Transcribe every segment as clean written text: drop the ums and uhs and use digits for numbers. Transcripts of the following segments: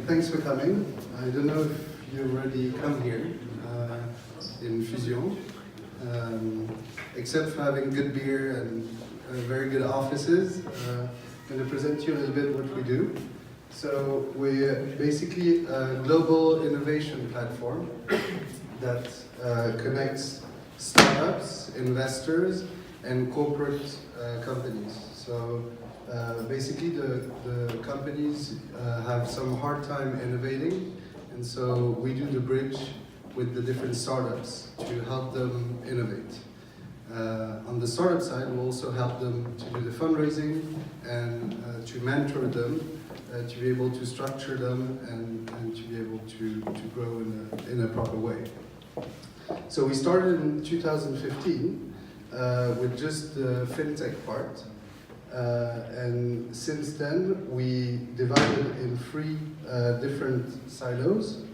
thanks for coming. I don't know if you already come here in Fusion, except for having good beer and very good offices. I'm going to present you a little bit what we do. So we're basically a global innovation platform that connects startups, investors, and corporate companies. So basically the companies have some hard time innovating, and so we do the bridge with the different startups to help them innovate. On the startup side, we'll also help them to do the fundraising and to mentor them, to be able to structure them and to be able to grow in a proper way. So we started in 2015 with just the fintech part. And since then, we divided in three different silos,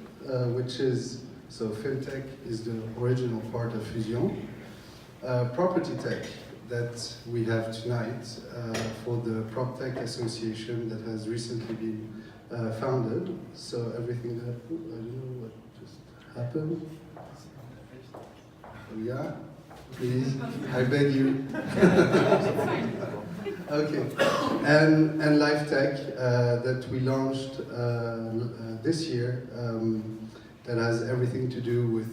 which is, so fintech is the original part of Fusion. Property tech that we have tonight for the PropTech Association that has recently been founded. So everything that, I don't know what just happened. Yeah, please, I beg you. Okay, and Life Tech that we launched this year that has everything to do with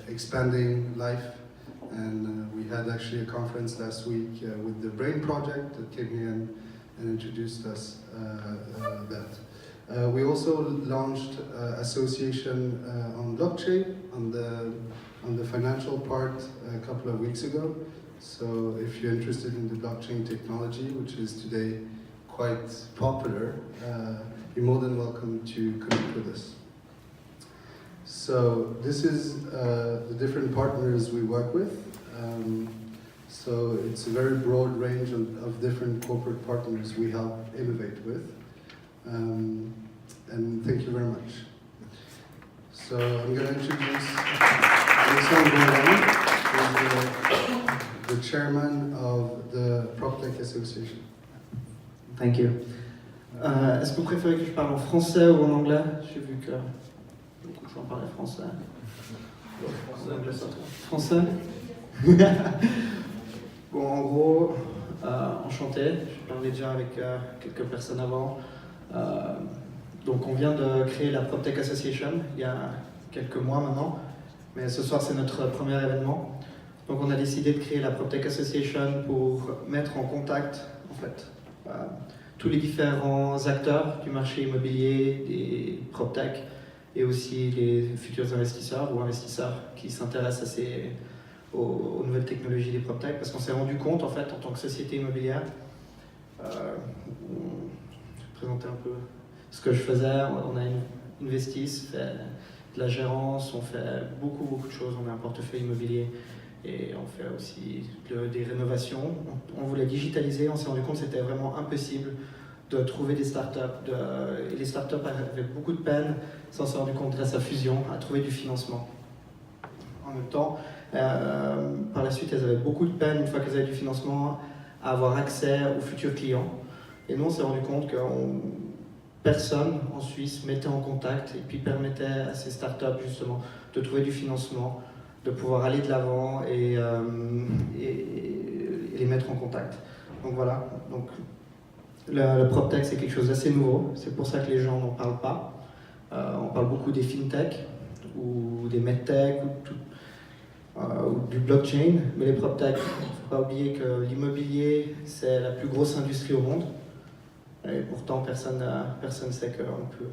expanding life. And we had actually a conference last week with the Brain Project that came here and introduced us that. We also launched association on blockchain on the financial part a couple of weeks ago. So if you're interested in the blockchain technology, which is today quite popular, you're more than welcome to connect with us. So this is the different partners we work with. So it's a very broad range of different corporate partners we help innovate with. And thank you very much. So I'm going to introduce Alexandre Roland, the chairman of the PropTech Association. Thank you. Est-ce que vous préférez que je parle en français ou en anglais? J'ai vu que beaucoup de gens parlaient français. Français. Bon, en gros, enchanté. Je parlais déjà avec quelques personnes avant. Donc on vient de créer la PropTech Association il y a quelques mois maintenant. Mais ce soir, c'est notre premier événement. Donc on a décidé de créer la PropTech Association pour mettre en contact en fait, tous les différents acteurs du marché immobilier, des PropTech, et aussi les futurs investisseurs ou investisseurs qui s'intéressent aux nouvelles technologies des PropTech, parce qu'on s'est rendu compte en fait en tant que société immobilière, je vais présenter un peu ce que je faisais. On a Investis, fait de la gérance, on fait beaucoup de choses, on a un portefeuille immobilier et on fait aussi des rénovations. On voulait digitaliser, on s'est rendu compte que c'était vraiment impossible de trouver des startups. Et les startups avaient beaucoup de peine, on s'est rendu compte grâce à Fusion, à trouver du financement. En même temps, par la suite, elles avaient beaucoup de peine, une fois qu'elles avaient du financement, à avoir accès aux futurs clients. Et nous, on s'est rendu compte que personne en Suisse mettait en contact et puis permettait à ces startups justement de trouver du financement, de pouvoir aller de l'avant et les mettre en contact. Donc voilà, donc, le PropTech c'est quelque chose d'assez nouveau, c'est pour ça que les gens n'en parlent pas. On parle beaucoup des FinTech ou des MedTech ou du blockchain, mais les PropTech, il ne faut pas oublier que l'immobilier c'est la plus grosse industrie au monde. Et pourtant, personne ne sait qu'on peut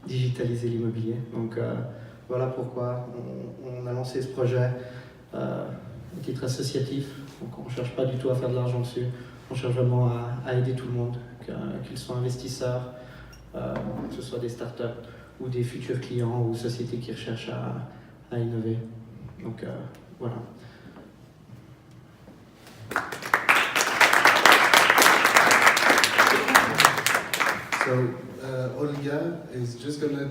digitaliser l'immobilier. Donc voilà pourquoi on a lancé ce projet à titre associatif. Donc on ne cherche pas du tout à faire de l'argent dessus. On cherche vraiment à aider tout le monde, qu'ils soient investisseurs, que ce soit des startups ou des futurs clients ou sociétés qui recherchent à innover. Donc voilà. So Olga is just gonna,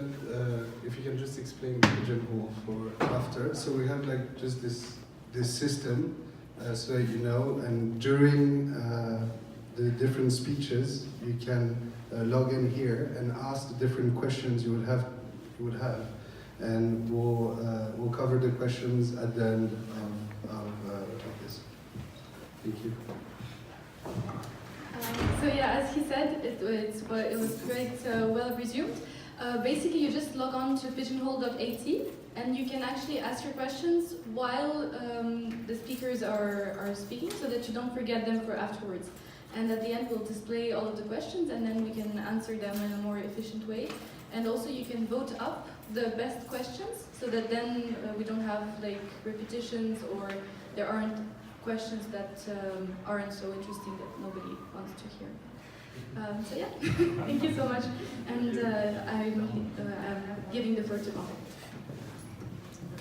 if you can just explain the Pigeon Hole for after. So we have like just this system, so that you know, and during the different speeches, you can log in here and ask the different questions you would have, and we'll cover the questions at the end of this. Thank you. So yeah, as he said, it was quite well resumed. Basically, you just log on to pigeonhole.at and you can actually ask your questions while the speakers are speaking, so that you don't forget them for afterwards. And at the end, we'll display all of the questions, and then we can answer them in a more efficient way. And also, you can vote up the best questions, so that then we don't have like repetitions, or there aren't questions that aren't so interesting that nobody wants to hear. So yeah, thank you so much. And I'm giving the floor to Marc.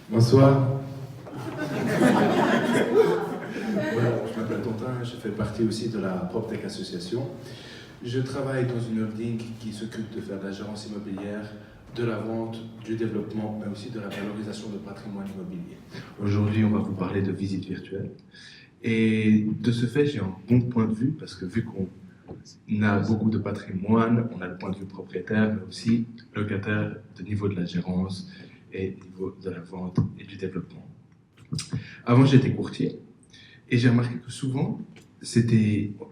Bonsoir. Voilà, je m'appelle Tontin, je fais partie aussi de la PropTech Association. Je travaille dans une holding qui s'occupe de faire de la gérance immobilière, de la vente, du développement, mais aussi de la valorisation de patrimoine immobilier. Aujourd'hui, on va vous parler de visite virtuelle. Et de ce fait, j'ai un bon point de vue, parce que vu qu'on a beaucoup de patrimoine, on a le point de vue propriétaire, mais aussi locataire, de niveau de la gérance et niveau de la vente et du développement. Avant, j'étais courtier et j'ai remarqué que souvent,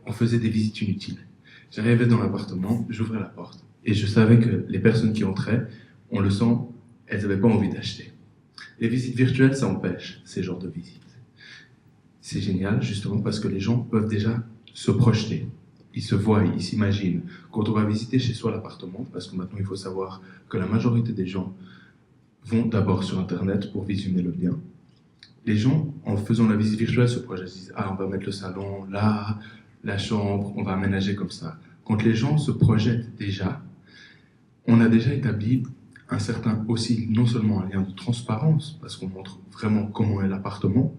on faisait des visites inutiles. J'arrivais dans l'appartement, j'ouvrais la porte et je savais que les personnes qui entraient, on le sent, elles n'avaient pas envie d'acheter. Les visites virtuelles, ça empêche ces genres de visites. C'est génial, justement, parce que les gens peuvent déjà se projeter. Ils se voient, ils s'imaginent. Quand on va visiter chez soi l'appartement, parce que maintenant il faut savoir que la majorité des gens vont d'abord sur Internet pour visionner le bien. Les gens, en faisant la visite virtuelle, se projettent, ils disent « Ah, on va mettre le salon là, la chambre, on va aménager comme ça ». Quand les gens se projettent déjà, on a déjà établi un certain aussi, non seulement un lien de transparence, parce qu'on montre vraiment comment est l'appartement,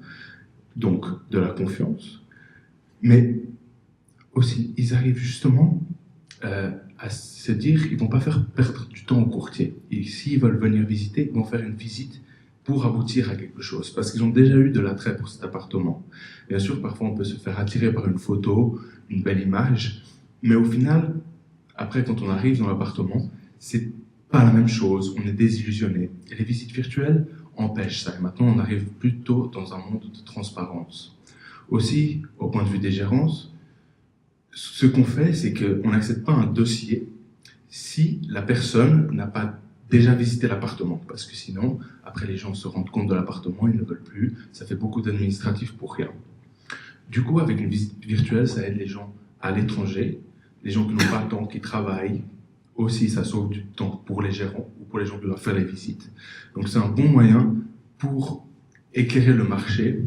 donc de la confiance, mais aussi, ils arrivent justement à se dire qu'ils ne vont pas faire perdre du temps aux courtiers. Et s'ils veulent venir visiter, ils vont faire une visite pour aboutir à quelque chose, parce qu'ils ont déjà eu de l'attrait pour cet appartement. Bien sûr, parfois on peut se faire attirer par une photo, une belle image, mais au final, après quand on arrive dans l'appartement, c'est pas la même chose, on est désillusionné. Et les visites virtuelles empêchent ça. Et maintenant, on arrive plutôt dans un monde de transparence. Aussi, au point de vue des gérances, ce qu'on fait, c'est qu'on n'accepte pas un dossier si la personne n'a pas déjà visité l'appartement. Parce que sinon, après les gens se rendent compte de l'appartement, ils ne veulent plus. Ça fait beaucoup d'administratifs pour rien. Du coup, avec une visite virtuelle, ça aide les gens à l'étranger, les gens qui n'ont pas le temps, qui travaillent. Aussi, ça sauve du temps pour les gérants ou pour les gens qui doivent faire les visites. Donc c'est un bon moyen pour éclairer le marché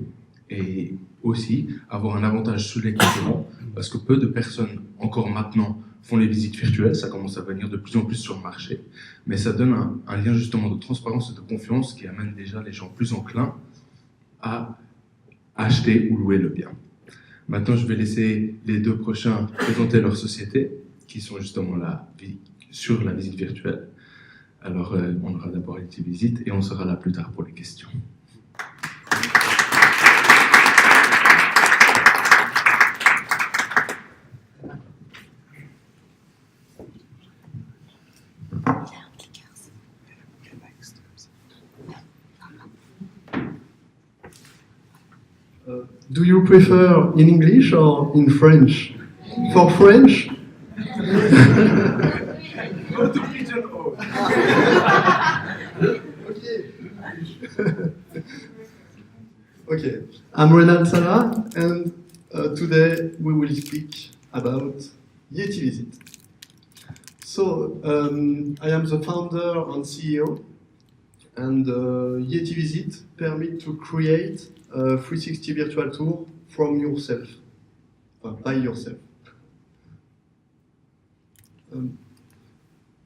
et aussi avoir un avantage sur les concurrents, parce que peu de personnes, encore maintenant, font les visites virtuelles, ça commence à venir de plus en plus sur le marché, mais ça donne un lien justement de transparence et de confiance qui amène déjà les gens plus enclins à acheter ou louer le bien. Maintenant, je vais laisser les deux prochains présenter leur société, qui sont justement là sur la visite virtuelle. Alors, on aura d'abord les visites et on sera là plus tard pour les questions. Do you prefer in English or in French? For French? Go to Pigeonhole. Okay, I'm Renan Salah, and today we will speak about Yeti Visit. So, I am the founder and CEO, and Yeti Visit permits to create a 360 virtual tour from yourself, by yourself.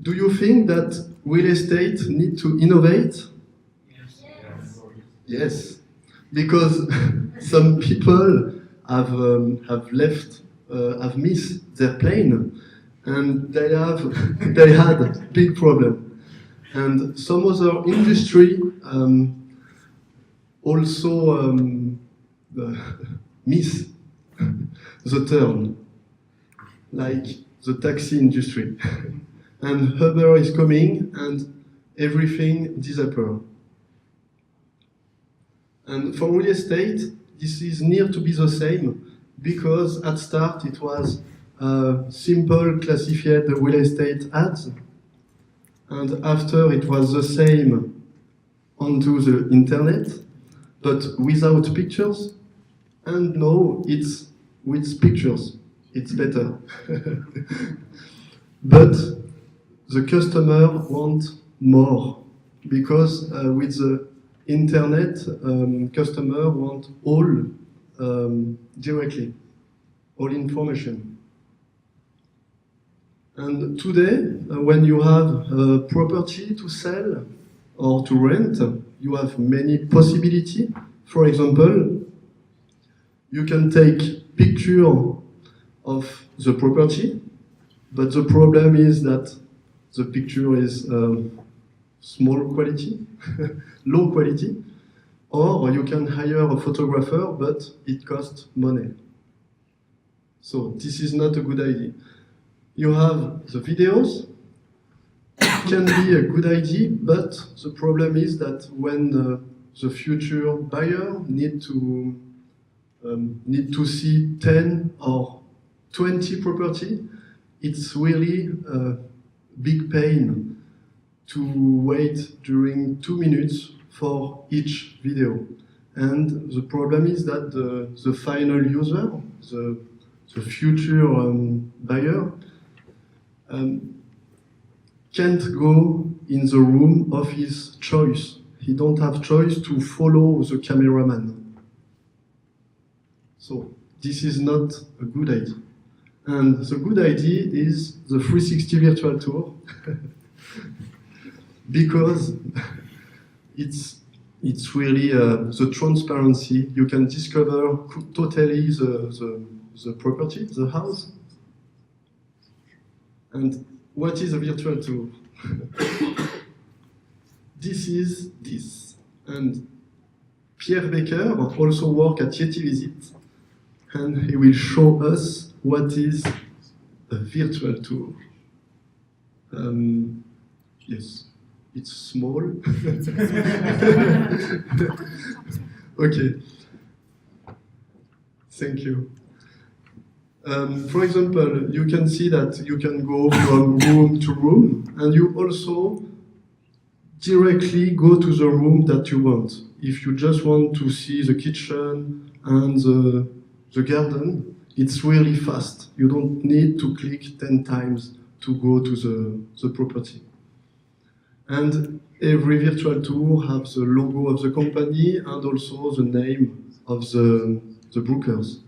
Do you think that real estate need to innovate? Yes, because some people have missed their plane, and they had big problem, and some other industry also miss the turn. like the taxi industry. And Uber is coming and everything disappears. And for real estate, this is near to be the same because at start it was simple classified real estate ads, and after it was the same onto the internet, but without pictures, and now it's with pictures. It's better. But the customer wants more because with the internet, customer want all directly, all information. And today, when you have a property to sell or to rent, you have many possibilities. For example, you can take picture of the property, but the problem is that the picture is small quality, low quality, or you can hire a photographer, but it costs money. So this is not a good idea. You have the videos, it can be a good idea, but the problem is that when the future buyer need to see 10 or 20 property, it's really a big pain to wait during 2 minutes for each video. And the problem is that the final user, the future buyer, can't go in the room of his choice. He don't have choice to follow the cameraman. So this is not a good idea. And the good idea is the 360 virtual tour because it's really the transparency. You can discover totally the property, the house. And what is a virtual tour? This is this. And Pierre Becker also works at Yeti Visit, and he will show us what is a virtual tour. Yes, it's small. Okay, thank you. For example, you can see that you can go from room to room, and you also directly go to the room that you want. If you just want to see the kitchen and the garden, it's really fast. You don't need to click 10 times to go to the property. And every virtual tour has the logo of the company and also the name of the brokers.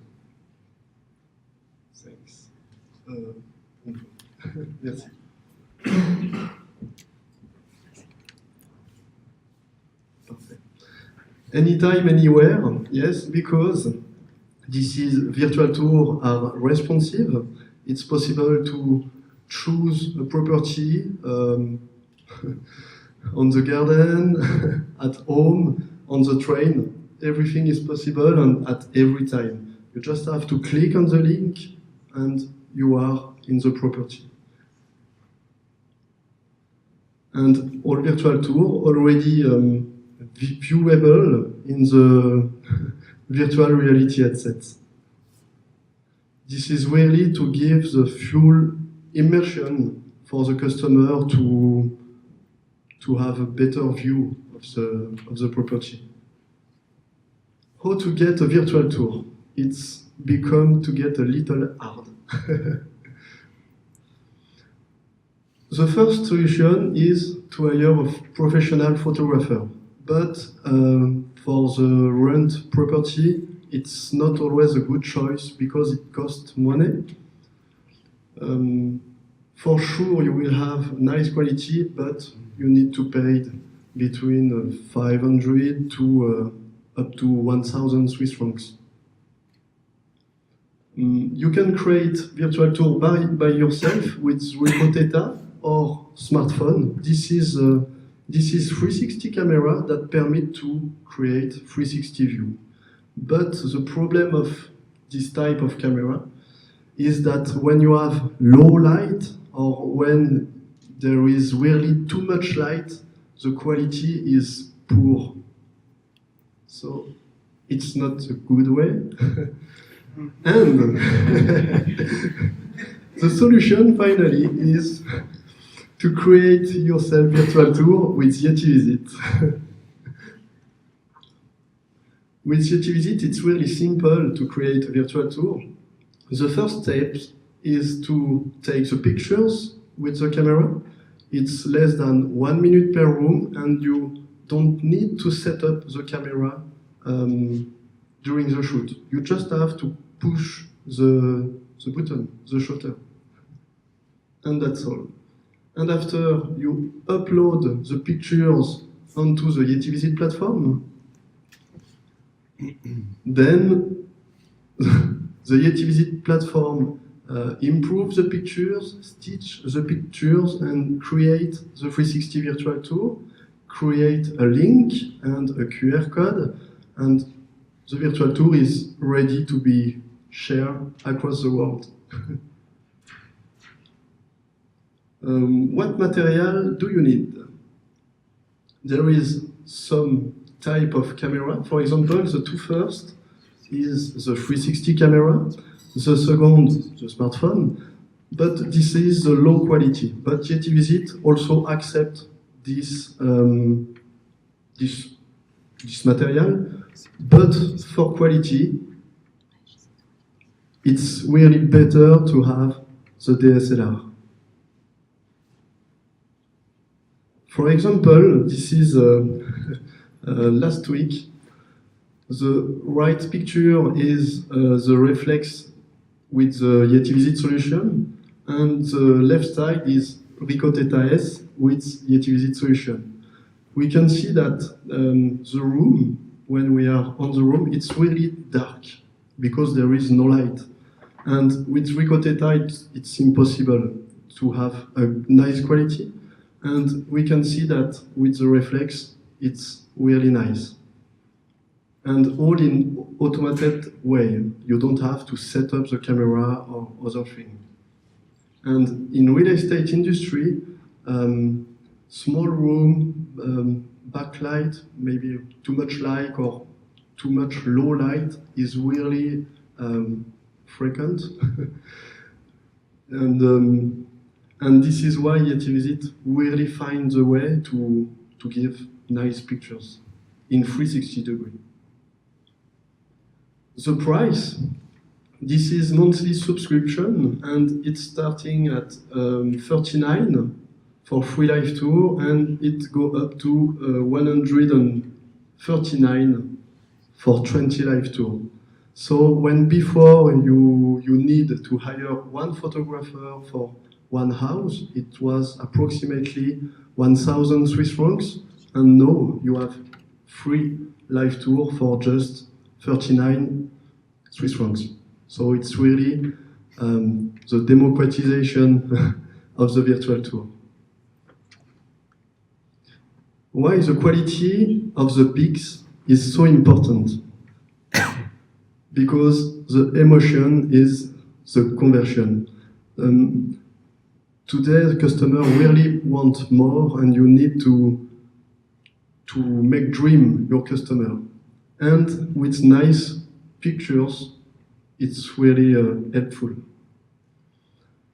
Thanks. Merci. Anytime, anywhere, yes, because this is virtual tours are responsive. It's possible to choose a property on the garden, at home, on the train. Everything is possible and at every time. You just have to click on the link and you are in the property. And all virtual tour already viewable in the virtual reality headsets. This is really to give the full immersion for the customer to have a better view of the property. How to get a virtual tour? It's become to get a little hard. The first solution is to hire a professional photographer. But for the rent property, it's not always a good choice because it costs money. For sure, you will have nice quality, but you need to pay between 500 to up to 1,000 Swiss francs. You can create virtual tour by yourself with remote data or smartphone. This is 360 camera that permit to create 360 view. But the problem of this type of camera is that when you have low light or when there is really too much light, the quality is poor. So it's not a good way. And the solution finally is to create yourself virtual tour with Yeti Visit. With Yeti Visit, it's really simple to create a virtual tour. The first step is to take the pictures with the camera. It's less than 1 minute per room, and you don't need to set up the camera during the shoot. You just have to push the button, the shutter. And that's all. And after you upload the pictures onto the Yeti Visit platform, then the Yeti Visit platform improves the pictures, stitch the pictures, and create the 360 virtual tour, create a link and a QR code, and the virtual tour is ready to be shared across the world. What material do you need? There is some type of camera. For example, the two first is the 360 camera, the second, the smartphone, but this is the low quality. But Yeti Visit also accepts this material, but for quality, it's really better to have the DSLR. For example, this is last week. The right picture is the reflex with the Yeti Visit solution, and the left side is Ricoh Theta S with Yeti Visit solution. We can see that the room, when we are on the room, it's really dark because there is no light. And with Ricoh Theta, it's impossible to have a nice quality. And we can see that with the reflex, it's really nice. And all in automated way. You don't have to set up the camera or other thing. And in real estate industry, small room, backlight, maybe too much light or too much low light is really frequent. And this is why Yeti Visit really finds a way to give nice pictures in 360 degrees. The price, this is monthly subscription, and it's starting at 39 for free live tour, and it go up to 139 for 20 live tour. So when before you need to hire one photographer for one house, it was approximately 1,000 Swiss francs, and now you have free live tour for just 39 Swiss francs. So it's really the democratization of the virtual tour. Why the quality of the pics is so important? Because the emotion is the conversion. Today, the customer really want more, and you need to make dream your customer. And with nice pictures, it's really helpful.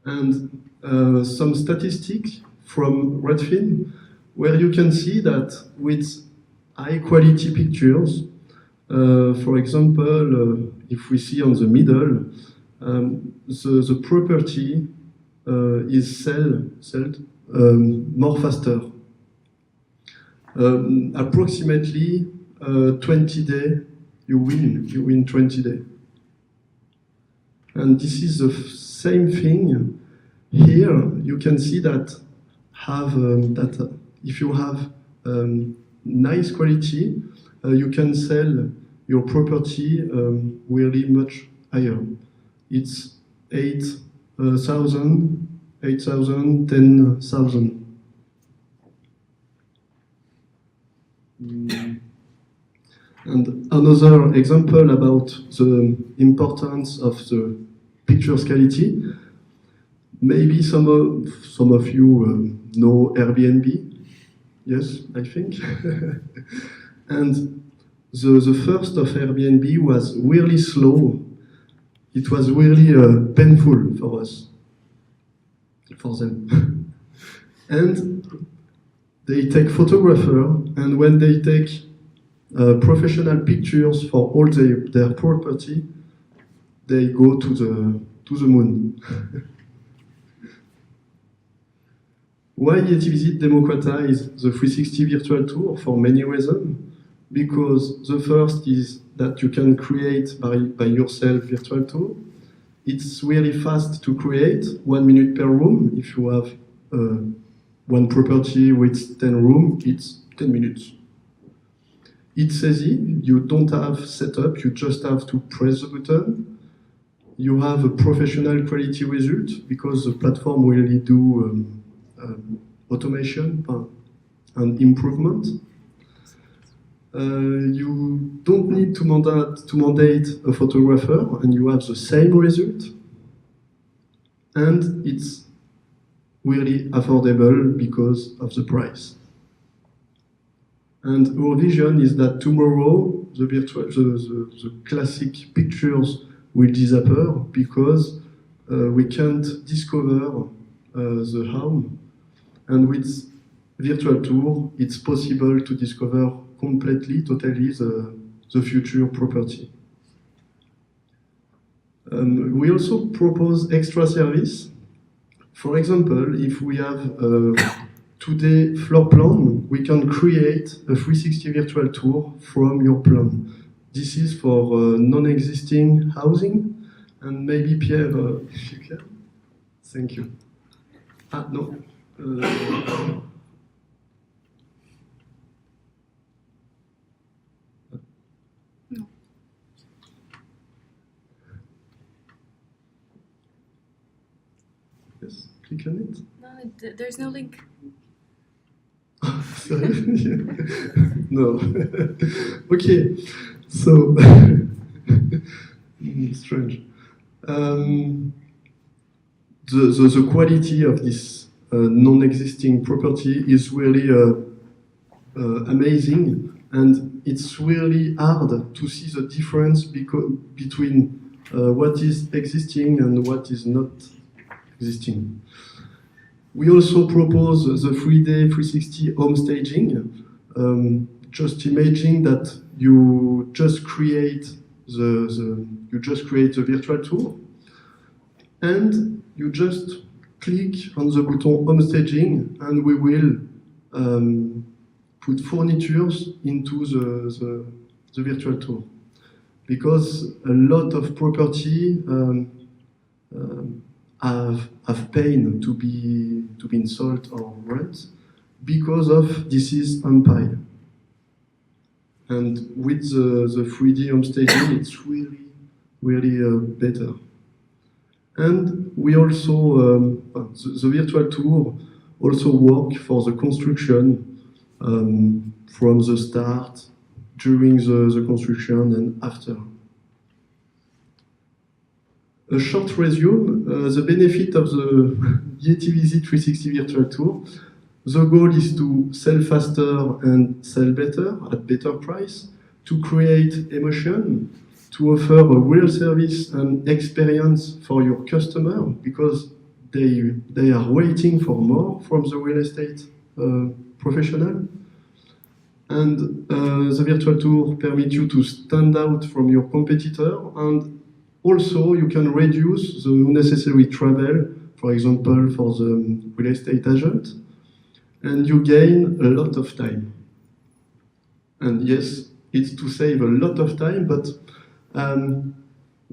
And some statistics from Redfin, where you can see that with high quality pictures, for example, if we see on the middle, the property is sold more faster. Approximately 20 days, you win 20 days. And this is the same thing here. You can see that if you have nice quality, you can sell your property really much higher. It's 8,000, 10,000. And another example about the importance of the pictures quality. Maybe some of you know Airbnb. Yes, I think. And the first of Airbnb was really slow. It was really painful for us, for them. And they take photographer, and when they take professional pictures for all their property, they go to the moon. Why Yetivisit democratize the 360 virtual tour? For many reasons. Because the first is that you can create by yourself virtual tour. It's really fast to create, 1 minute per room. If you have one property with 10 rooms, it's 10 minutes. It's easy, you don't have setup, you just have to press the button. You have a professional quality result because the platform really do automation and improvement. You don't need to mandate a photographer, and you have the same result. And it's really affordable because of the price. And our vision is that tomorrow the classic pictures will disappear because we can't discover the home. And with virtual tour, it's possible to discover completely, totally the future property. We also propose extra service. For example, if we have today floor plan, we can create a 360 virtual tour from your plan. This is for non-existing housing, and maybe Pierre, if you can. Thank you. No. No. Yes, click on it. No, there's no link. Sorry? No. Okay, so strange. The quality of this non-existing property is really amazing, and it's really hard to see the difference between what is existing and what is not existing. We also propose the 3D 360 home staging. Just imagine that you just create the virtual tour, and you just click on the button home staging, and we will put furnitures into the virtual tour. Because a lot of property have pain to be sold or rent because of this is Empire. And with the 3D home staging, it's really better. And we also, the virtual tour also work for the construction from the start, during the construction and after. A short resume, the benefit of the Yetivisit 360 virtual tour. The goal is to sell faster and sell better at better price, to create emotion, to offer a real service and experience for your customer because they are waiting for more from the real estate professional. And the virtual tour permits you to stand out from your competitor, and also you can reduce the unnecessary travel, for example, for the real estate agent, and you gain a lot of time. And yes, it's to save a lot of time, but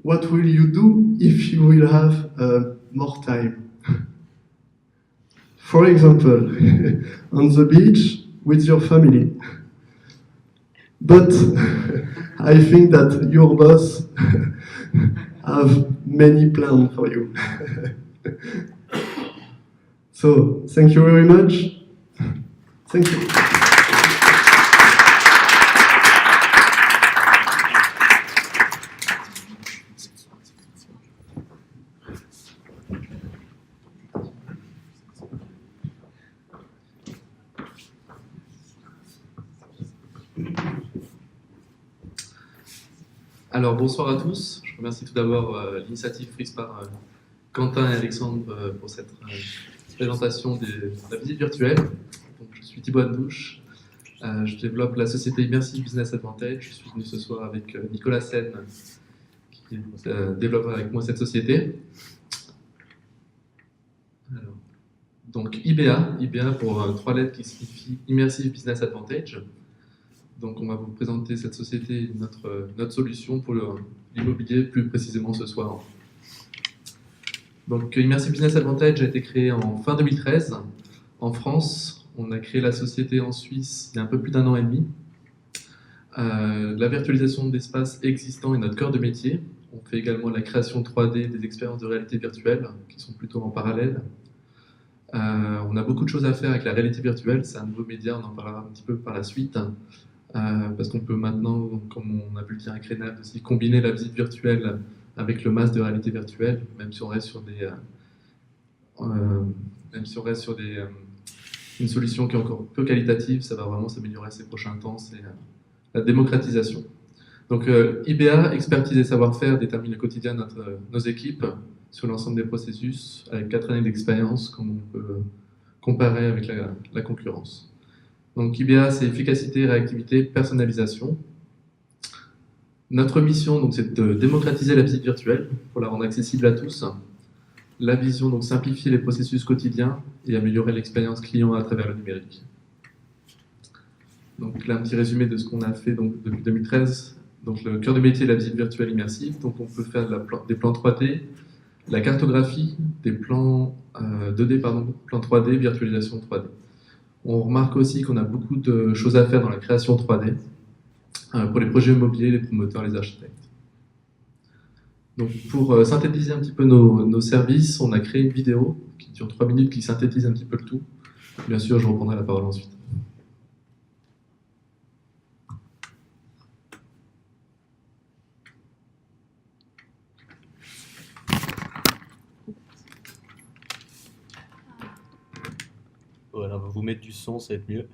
what will you do if you will have more time? For example, on the beach with your family. But I think that your boss have many plans for you. So, thank you very much. Thank you. Alors bonsoir à tous. Je remercie tout d'abord l'initiative prise par Quentin et Alexandre pour cette présentation de la visite virtuelle. Donc, je suis Thibaut Andouche. Je développe la société Immersive Business Advantage. Je suis venu ce soir avec Nicolas Sen, qui développe avec moi cette société. Alors, donc IBA pour 3 lettres qui signifie Immersive Business Advantage. Donc on va vous présenter cette société, notre solution pour l'immobilier plus précisément ce soir. Donc Immersive Business Advantage a été créé en fin 2013 en France. On a créé la société en Suisse il y a un peu plus d'1 an et demi. La virtualisation d'espaces existants est notre cœur de métier. On fait également la création 3D des expériences de réalité virtuelle qui sont plutôt en parallèle. On a beaucoup de choses à faire avec la réalité virtuelle. C'est un nouveau média, on en parlera un petit peu par la suite. Parce qu'on peut maintenant, comme on a pu le dire à Crénal aussi, combiner la visite virtuelle avec le masque de réalité virtuelle, même si on reste sur une solution qui est encore peu qualitative, ça va vraiment s'améliorer ces prochains temps, c'est la démocratisation. Donc IBA, expertise et savoir-faire, détermine le quotidien de nos équipes sur l'ensemble des processus, avec 4 années d'expérience, comme on peut comparer avec la concurrence. Donc IBA, c'est efficacité, réactivité, personnalisation. Notre mission, donc, c'est de démocratiser la visite virtuelle pour la rendre accessible à tous. La vision, donc simplifier les processus quotidiens et améliorer l'expérience client à travers le numérique. Donc là, un petit résumé de ce qu'on a fait donc, depuis 2013. Donc le cœur de métier est la visite virtuelle immersive. Donc on peut faire des plans 3D, la cartographie, des plans 2D, plans 3D, virtualisation 3D. On remarque aussi qu'on a beaucoup de choses à faire dans la création 3D pour les projets immobiliers, les promoteurs, les architectes. Donc pour synthétiser un petit peu nos services, on a créé une vidéo qui dure 3 minutes qui synthétise un petit peu le tout. Bien sûr, je reprendrai la parole ensuite. Voilà, on va vous mettre du son, ça va être mieux.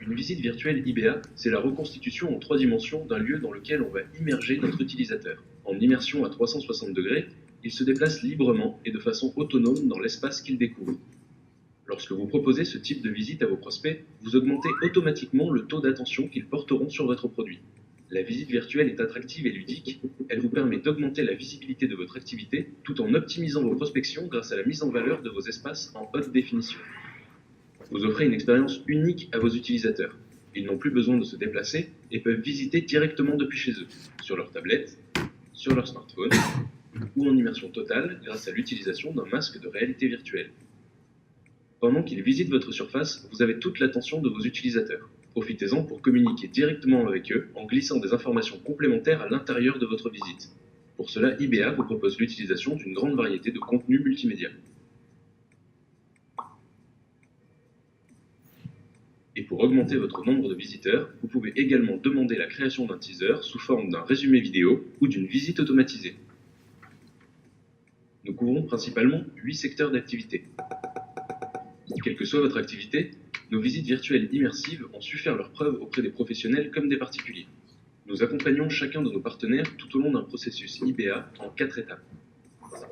Une visite virtuelle IBA, c'est la reconstitution en 3 dimensions d'un lieu dans lequel on va immerger notre utilisateur. En immersion à 360 degrés, il se déplace librement et de façon autonome dans l'espace qu'il découvre. Lorsque vous proposez ce type de visite à vos prospects, vous augmentez automatiquement le taux d'attention qu'ils porteront sur votre produit. La visite virtuelle est attractive et ludique, elle vous permet d'augmenter la visibilité de votre activité tout en optimisant vos prospections grâce à la mise en valeur de vos espaces en haute définition. Vous offrez une expérience unique à vos utilisateurs. Ils n'ont plus besoin de se déplacer et peuvent visiter directement depuis chez eux, sur leur tablette, sur leur smartphone ou en immersion totale grâce à l'utilisation d'un masque de réalité virtuelle. Pendant qu'ils visitent votre surface, vous avez toute l'attention de vos utilisateurs. Profitez-en pour communiquer directement avec eux en glissant des informations complémentaires à l'intérieur de votre visite. Pour cela, IBA vous propose l'utilisation d'une grande variété de contenus multimédia. Et pour augmenter votre nombre de visiteurs, vous pouvez également demander la création d'un teaser sous forme d'un résumé vidéo ou d'une visite automatisée. Nous couvrons principalement 8 secteurs d'activité. Quelle que soit votre activité, nos visites virtuelles immersives ont su faire leurs preuves auprès des professionnels comme des particuliers. Nous accompagnons chacun de nos partenaires tout au long d'un processus IBA en 4 étapes.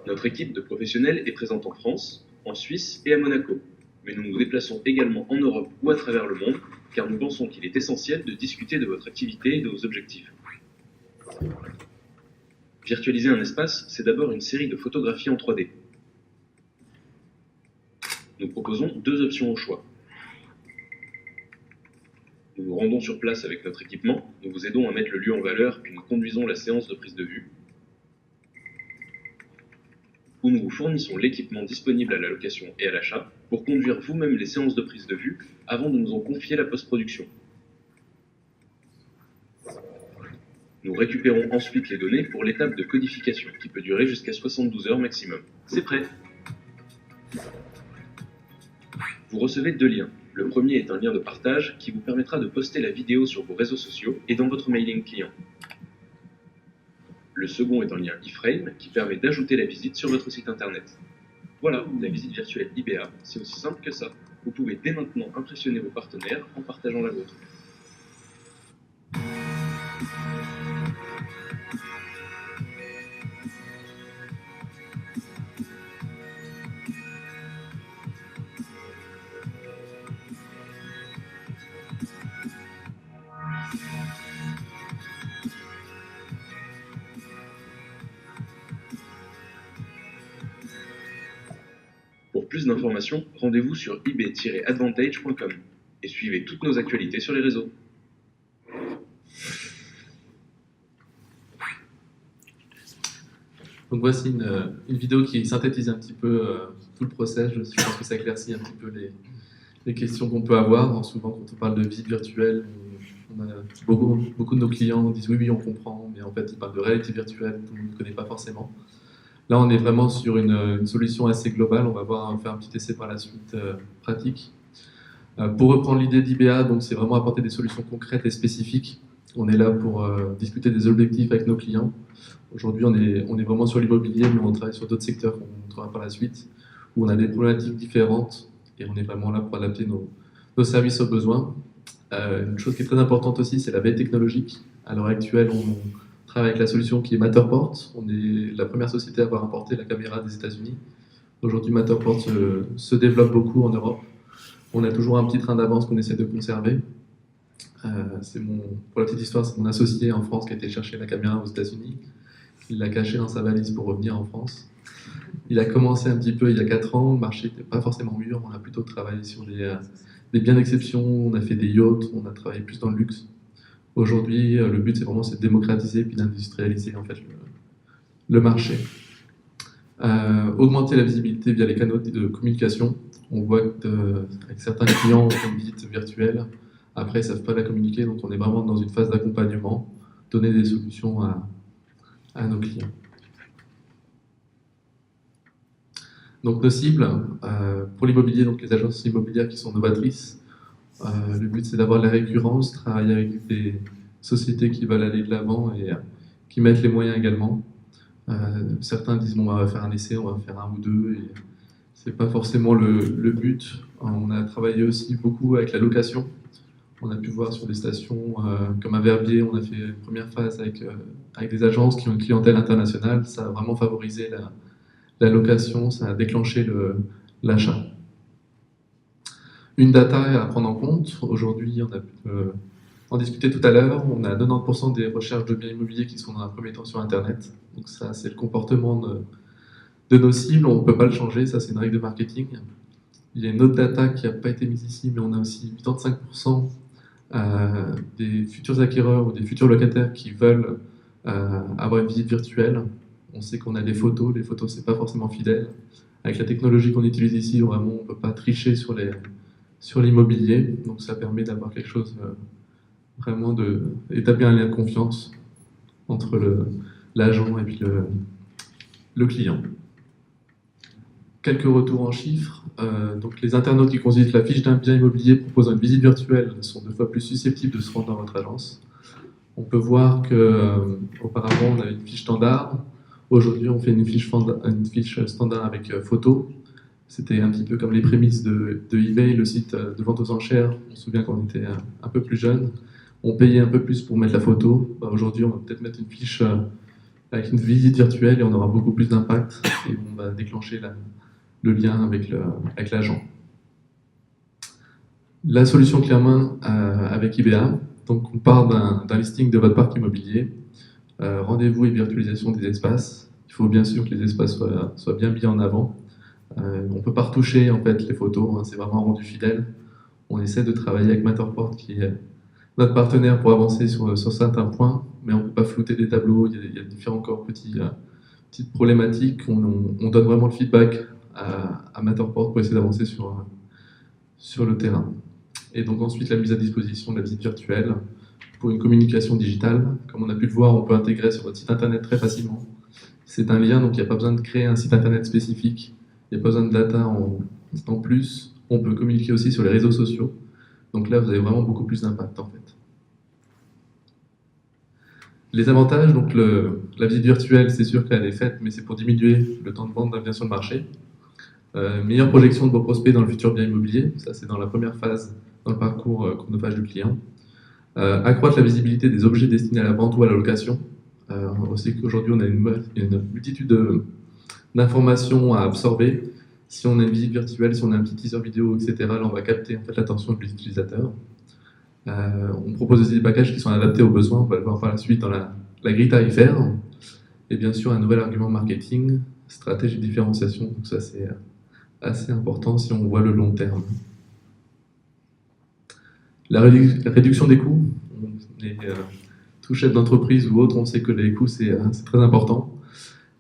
Notre équipe de professionnels est présente en France, en Suisse et à Monaco. Mais nous nous déplaçons également en Europe ou à travers le monde, car nous pensons qu'il est essentiel de discuter de votre activité et de vos objectifs. Virtualiser un espace, c'est d'abord une série de photographies en 3D. Nous proposons 2 options au choix. Nous nous rendons sur place avec notre équipement, nous vous aidons à mettre le lieu en valeur, puis nous conduisons la séance de prise de vue. Ou nous vous fournissons l'équipement disponible à la location et à l'achat pour conduire vous-même les séances de prise de vue avant de nous en confier la post-production. Nous récupérons ensuite les données pour l'étape de codification qui peut durer jusqu'à 72 heures maximum. C'est prêt! Vous recevez 2 liens. Le premier est un lien de partage qui vous permettra de poster la vidéo sur vos réseaux sociaux et dans votre mailing client. Le second est un lien iframe qui permet d'ajouter la visite sur votre site internet. Voilà, la visite virtuelle IBA, c'est aussi simple que ça. Vous pouvez dès maintenant impressionner vos partenaires en partageant la vôtre. Pour plus d'informations, rendez-vous sur ib-advantage.com et suivez toutes nos actualités sur les réseaux. Donc voici une vidéo qui synthétise un petit peu tout le process. Je pense que ça éclaircit un petit peu les questions qu'on peut avoir. Souvent, quand on parle de visite virtuelle, on a beaucoup de nos clients disent oui, on comprend, mais en fait, ils parlent de réalité virtuelle, tout le monde ne connaît pas forcément. Là, on est vraiment sur une solution assez globale. On va faire un petit essai par la suite pratique. Pour reprendre l'idée d'IBA, donc c'est vraiment apporter des solutions concrètes et spécifiques. On est là pour discuter des objectifs avec nos clients. Aujourd'hui, on est vraiment sur l'immobilier, mais on travaille sur d'autres secteurs qu'on montrera par la suite, où on a des problématiques différentes et on est vraiment là pour adapter nos services aux besoins. Une chose qui est très importante aussi, c'est la veille technologique. À l'heure actuelle, on travaille avec la solution qui est Matterport. On est la première société à avoir importé la caméra des États-Unis. Aujourd'hui, Matterport se développe beaucoup en Europe. On a toujours un petit train d'avance qu'on essaie de conserver. Pour la petite histoire, c'est mon associé en France qui a été chercher la caméra aux États-Unis. Il l'a cachée dans sa valise pour revenir en France. Il a commencé un petit peu il y a 4 ans. Le marché n'était pas forcément mûr. On a plutôt travaillé sur des biens d'exception. On a fait des yachts. On a travaillé plus dans le luxe. Aujourd'hui, le but, c'est vraiment de démocratiser et d'industrialiser en fait, le marché. Augmenter la visibilité via les canaux de communication. On voit qu'avec certains clients, on fait une visite virtuelle. Après, ils ne savent pas la communiquer, donc on est vraiment dans une phase d'accompagnement, donner des solutions à nos clients. Donc nos cibles, pour l'immobilier, donc les agences immobilières qui sont novatrices, le but c'est d'avoir la récurrence, travailler avec des sociétés qui veulent aller de l'avant et qui mettent les moyens également. Certains disent bon, on va faire un essai, on va faire 1 ou 2, et c'est pas forcément le but. On a travaillé aussi beaucoup avec la location. On a pu voir sur des stations comme à Verbier, on a fait une première phase avec des agences qui ont une clientèle internationale. Ça a vraiment favorisé la location, ça a déclenché l'achat. Une data à prendre en compte. Aujourd'hui, on a pu en discuter tout à l'heure. On a 90% des recherches de biens immobiliers qui sont dans un premier temps sur Internet. Donc ça, c'est le comportement de nos cibles. On ne peut pas le changer, ça c'est une règle de marketing. Il y a une autre data qui n'a pas été mise ici, mais on a aussi 85% des futurs acquéreurs ou des futurs locataires qui veulent avoir une visite virtuelle. On sait qu'on a des photos, les photos c'est pas forcément fidèle. Avec la technologie qu'on utilise ici, vraiment on ne peut pas tricher sur l'immobilier, donc ça permet d'avoir quelque chose vraiment d'établir un lien de confiance entre l'agent et puis le client. Quelques retours en chiffres. Donc les internautes qui consultent la fiche d'un bien immobilier proposant une visite virtuelle sont 2 fois plus susceptibles de se rendre dans votre agence. On peut voir qu'auparavant on avait une fiche standard. Aujourd'hui on fait une fiche standard avec photo. C'était un petit peu comme les prémices de eBay, le site de vente aux enchères. On se souvient quand on était un peu plus jeune. On payait un peu plus pour mettre la photo. Aujourd'hui on va peut-être mettre une fiche avec une visite virtuelle et on aura beaucoup plus d'impact et on va déclencher le lien avec l'agent. La solution clairement avec IBA, donc on part d'un listing de votre parc immobilier, rendez-vous et virtualisation des espaces. Il faut bien sûr que les espaces soient bien mis en avant. On ne peut pas retoucher en fait, les photos, hein, c'est vraiment un rendu fidèle. On essaie de travailler avec Matterport qui est notre partenaire pour avancer sur certains points, mais on ne peut pas flouter des tableaux, il y a différents encore petites problématiques. On donne vraiment le feedback à Matterport pour essayer d'avancer sur le terrain. Et donc ensuite la mise à disposition de la visite virtuelle pour une communication digitale. Comme on a pu le voir, on peut intégrer sur votre site internet très facilement. C'est un lien, donc il n'y a pas besoin de créer un site internet spécifique, il n'y a pas besoin de data en plus. On peut communiquer aussi sur les réseaux sociaux. Donc là, vous avez vraiment beaucoup plus d'impact en fait. Les avantages, donc la visite virtuelle, c'est sûr qu'elle est faite, mais c'est pour diminuer le temps de vente d'un bien sur le marché. Meilleure projection de vos prospects dans le futur bien immobilier, ça c'est dans la première phase, dans le parcours chronophage du client. Accroître la visibilité des objets destinés à la vente ou à la location. On sait qu'aujourd'hui on a une multitude d'informations à absorber. Si on a une visite virtuelle, si on a un petit teaser vidéo, etc., là on va capter en fait, l'attention de l'utilisateur. On propose aussi des packages qui sont adaptés aux besoins, on va le voir par la suite dans la grille tarifaire. Et bien sûr un nouvel argument marketing, stratégie de différenciation, donc ça c'est assez important si on voit le long terme. La réduction des coûts, tout chef d'entreprise ou autre, on sait que les coûts c'est très important.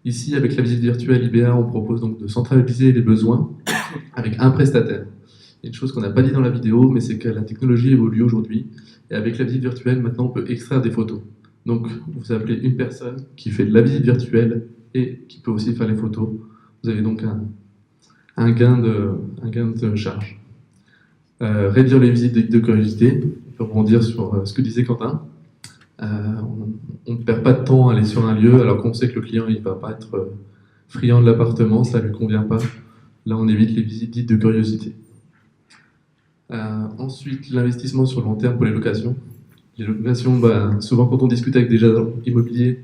Ici, avec la visite virtuelle IBA, on propose donc de centraliser les besoins avec un prestataire. Il y a une chose qu'on n'a pas dit dans la vidéo, mais c'est que la technologie évolue aujourd'hui. Et avec la visite virtuelle, maintenant, on peut extraire des photos. Donc, vous appelez une personne qui fait de la visite virtuelle et qui peut aussi faire les photos. Vous avez donc un gain de charge. Réduire les visites de curiosité. On peut rebondir sur ce que disait Quentin. On ne perd pas de temps à aller sur un lieu alors qu'on sait que le client ne va pas être friand de l'appartement, ça ne lui convient pas. Là, on évite les visites dites de curiosité. Ensuite, l'investissement sur le long terme pour les locations. Les locations, souvent quand on discute avec des agents immobiliers,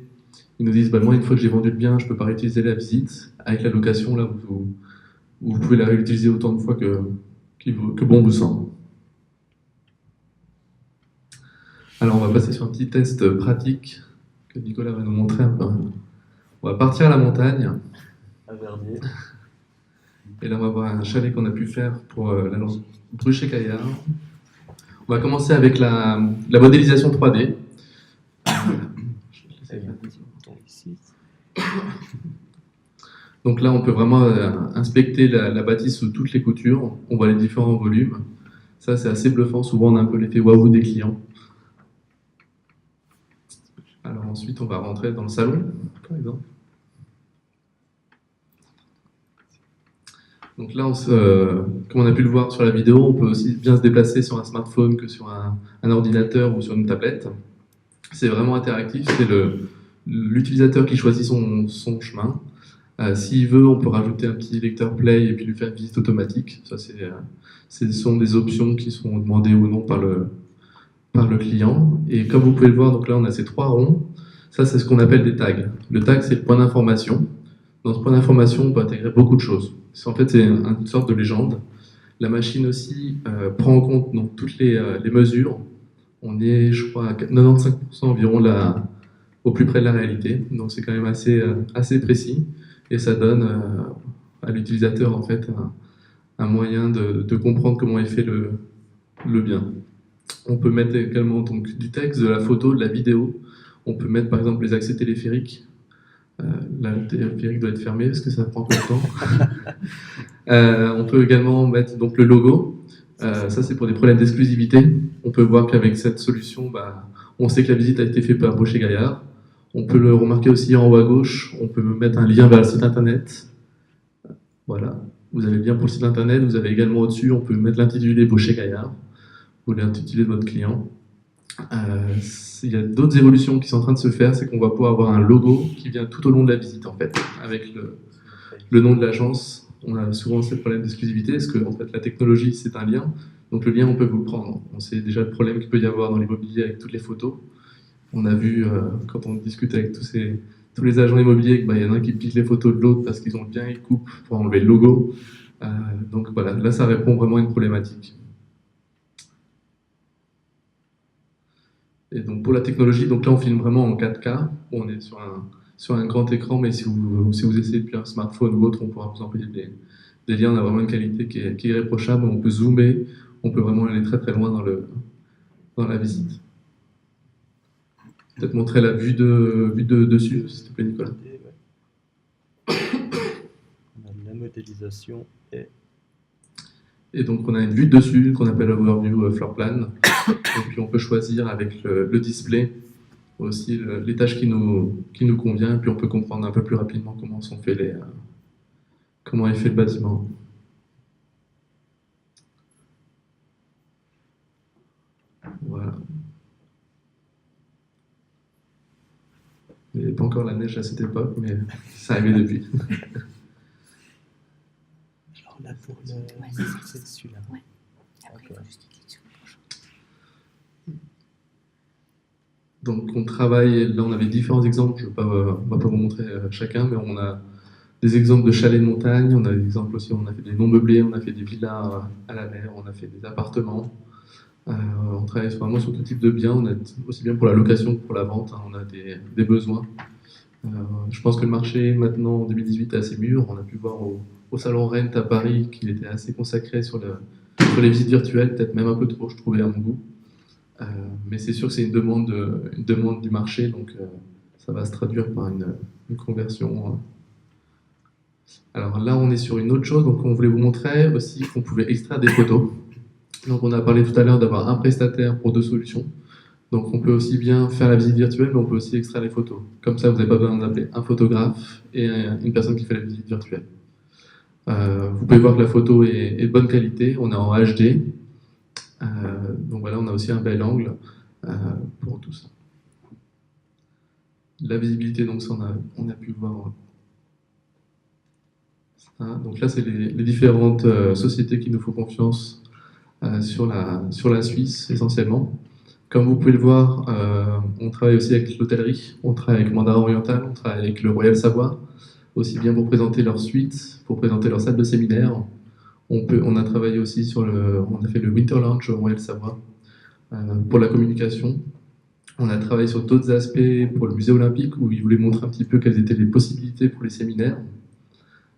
ils nous disent moi, une fois que j'ai vendu le bien, je ne peux pas réutiliser la visite. Avec la location, là, vous pouvez la réutiliser autant de fois que bon vous semble. Alors, on va passer sur un petit test pratique que Nicolas va nous montrer un peu. On va partir à la montagne. À Vernier. Et là, on va voir un chalet qu'on a pu faire pour la Bruchet-Caillard. On va commencer avec la modélisation 3D. Donc là, on peut vraiment inspecter la bâtisse sous toutes les coutures. On voit les différents volumes. Ça, c'est assez bluffant. Souvent, on a un peu l'effet waouh des clients. Alors ensuite, on va rentrer dans le salon, par exemple. Donc là, comme on a pu le voir sur la vidéo, on peut aussi bien se déplacer sur un smartphone que sur un ordinateur ou sur une tablette. C'est vraiment interactif, c'est l'utilisateur qui choisit son chemin. S'il veut, on peut rajouter un petit lecteur Play et puis lui faire une visite automatique. Ça, ce sont des options qui sont demandées ou non par le client. Et comme vous pouvez le voir, donc là, on a ces 3 ronds. Ça, c'est ce qu'on appelle des tags. Le tag, c'est le point d'information. Dans ce point d'information, on peut intégrer beaucoup de choses. En fait, c'est une sorte de légende. La machine aussi prend en compte donc, toutes les mesures. On est, je crois, à 95% environ au plus près de la réalité. Donc, c'est quand même assez précis. Et ça donne à l'utilisateur, en fait, un moyen de comprendre comment est fait le bien. On peut mettre également donc, du texte, de la photo, de la vidéo. On peut mettre, par exemple, les accès téléphériques. Là, le téléphérique doit être fermé parce que ça prend peu de temps. On peut également mettre donc, le logo. Ça, c'est pour des problèmes d'exclusivité. On peut voir qu'avec cette solution, on sait que la visite a été faite par Bruchet-Gaillard. On peut le remarquer aussi en haut à gauche. On peut mettre un lien vers le site internet. Voilà. Vous avez le lien pour le site internet. Vous avez également au-dessus, on peut mettre l'intitulé Bruchet-Gaillard ou l'intitulé de votre client. Il y a d'autres évolutions qui sont en train de se faire, c'est qu'on va pouvoir avoir un logo qui vient tout au long de la visite en fait, avec le nom de l'agence. On a souvent ce problème d'exclusivité, parce que en fait, la technologie c'est un lien, donc le lien on peut vous le prendre. On sait déjà le problème qu'il peut y avoir dans l'immobilier avec toutes les photos. On a vu quand on discute avec tous les agents immobiliers qu'il y en a un qui pique les photos de l'autre parce qu'ils ont le bien, ils coupent pour enlever le logo. Donc voilà, là ça répond vraiment à une problématique. Et donc pour la technologie, donc là on filme vraiment en 4K, on est sur un grand écran, mais si vous essayez depuis un smartphone ou autre, on pourra vous envoyer des liens, on a vraiment une qualité qui est irréprochable, on peut zoomer, on peut vraiment aller très très loin dans la visite. Peut-être montrer la vue de dessus, s'il te plaît Nicolas. On a la modélisation et donc on a une vue de dessus qu'on appelle Overview Floor Plan. Et puis on peut choisir avec le display aussi l'étage qui nous convient, et puis on peut comprendre un peu plus rapidement comment est fait le bâtiment. Voilà. avait pas encore la neige à cette époque, mais c'est arrivé depuis. Alors là, pour le... c'est celui-là. Ouais. Après, il Ok. faut juste cliquer sur le prochain. Donc on travaille, là on avait différents exemples, on va pas vous montrer chacun, mais on a des exemples de chalets de montagne, on a des exemples aussi, on a fait des non meublés, on a fait des villas à la mer, on a fait des appartements. On travaille vraiment sur tout type de biens, on a aussi bien pour la location que pour la vente, hein, on a des besoins. Je pense que le marché maintenant en 2018 est assez mûr, on a pu voir au salon Rent à Paris qu'il était assez consacré sur les visites virtuelles, peut-être même un peu trop je trouvais à mon goût. Mais c'est sûr que c'est une demande du marché, donc ça va se traduire par une conversion. Alors là, on est sur une autre chose, donc on voulait vous montrer aussi qu'on pouvait extraire des photos. Donc on a parlé tout à l'heure d'avoir un prestataire pour 2 solutions. Donc on peut aussi bien faire la visite virtuelle, mais on peut aussi extraire les photos. Comme ça, vous n'avez pas besoin d'appeler un photographe et une personne qui fait la visite virtuelle. Vous pouvez voir que la photo est de bonne qualité, on est en HD. Donc voilà, on a aussi un bel angle pour tout ça. La visibilité, donc ça on a pu voir. Donc là, c'est les différentes sociétés qui nous font confiance sur la Suisse essentiellement. Comme vous pouvez le voir, on travaille aussi avec l'hôtellerie, on travaille avec Mandarin Oriental, on travaille avec le Royal Savoie, aussi bien pour présenter leur suite, pour présenter leur salle de séminaire. On a travaillé aussi on a fait le Winter Lounge au Royal Savoie pour la communication. On a travaillé sur d'autres aspects pour le musée olympique où ils voulaient montrer un petit peu quelles étaient les possibilités pour les séminaires.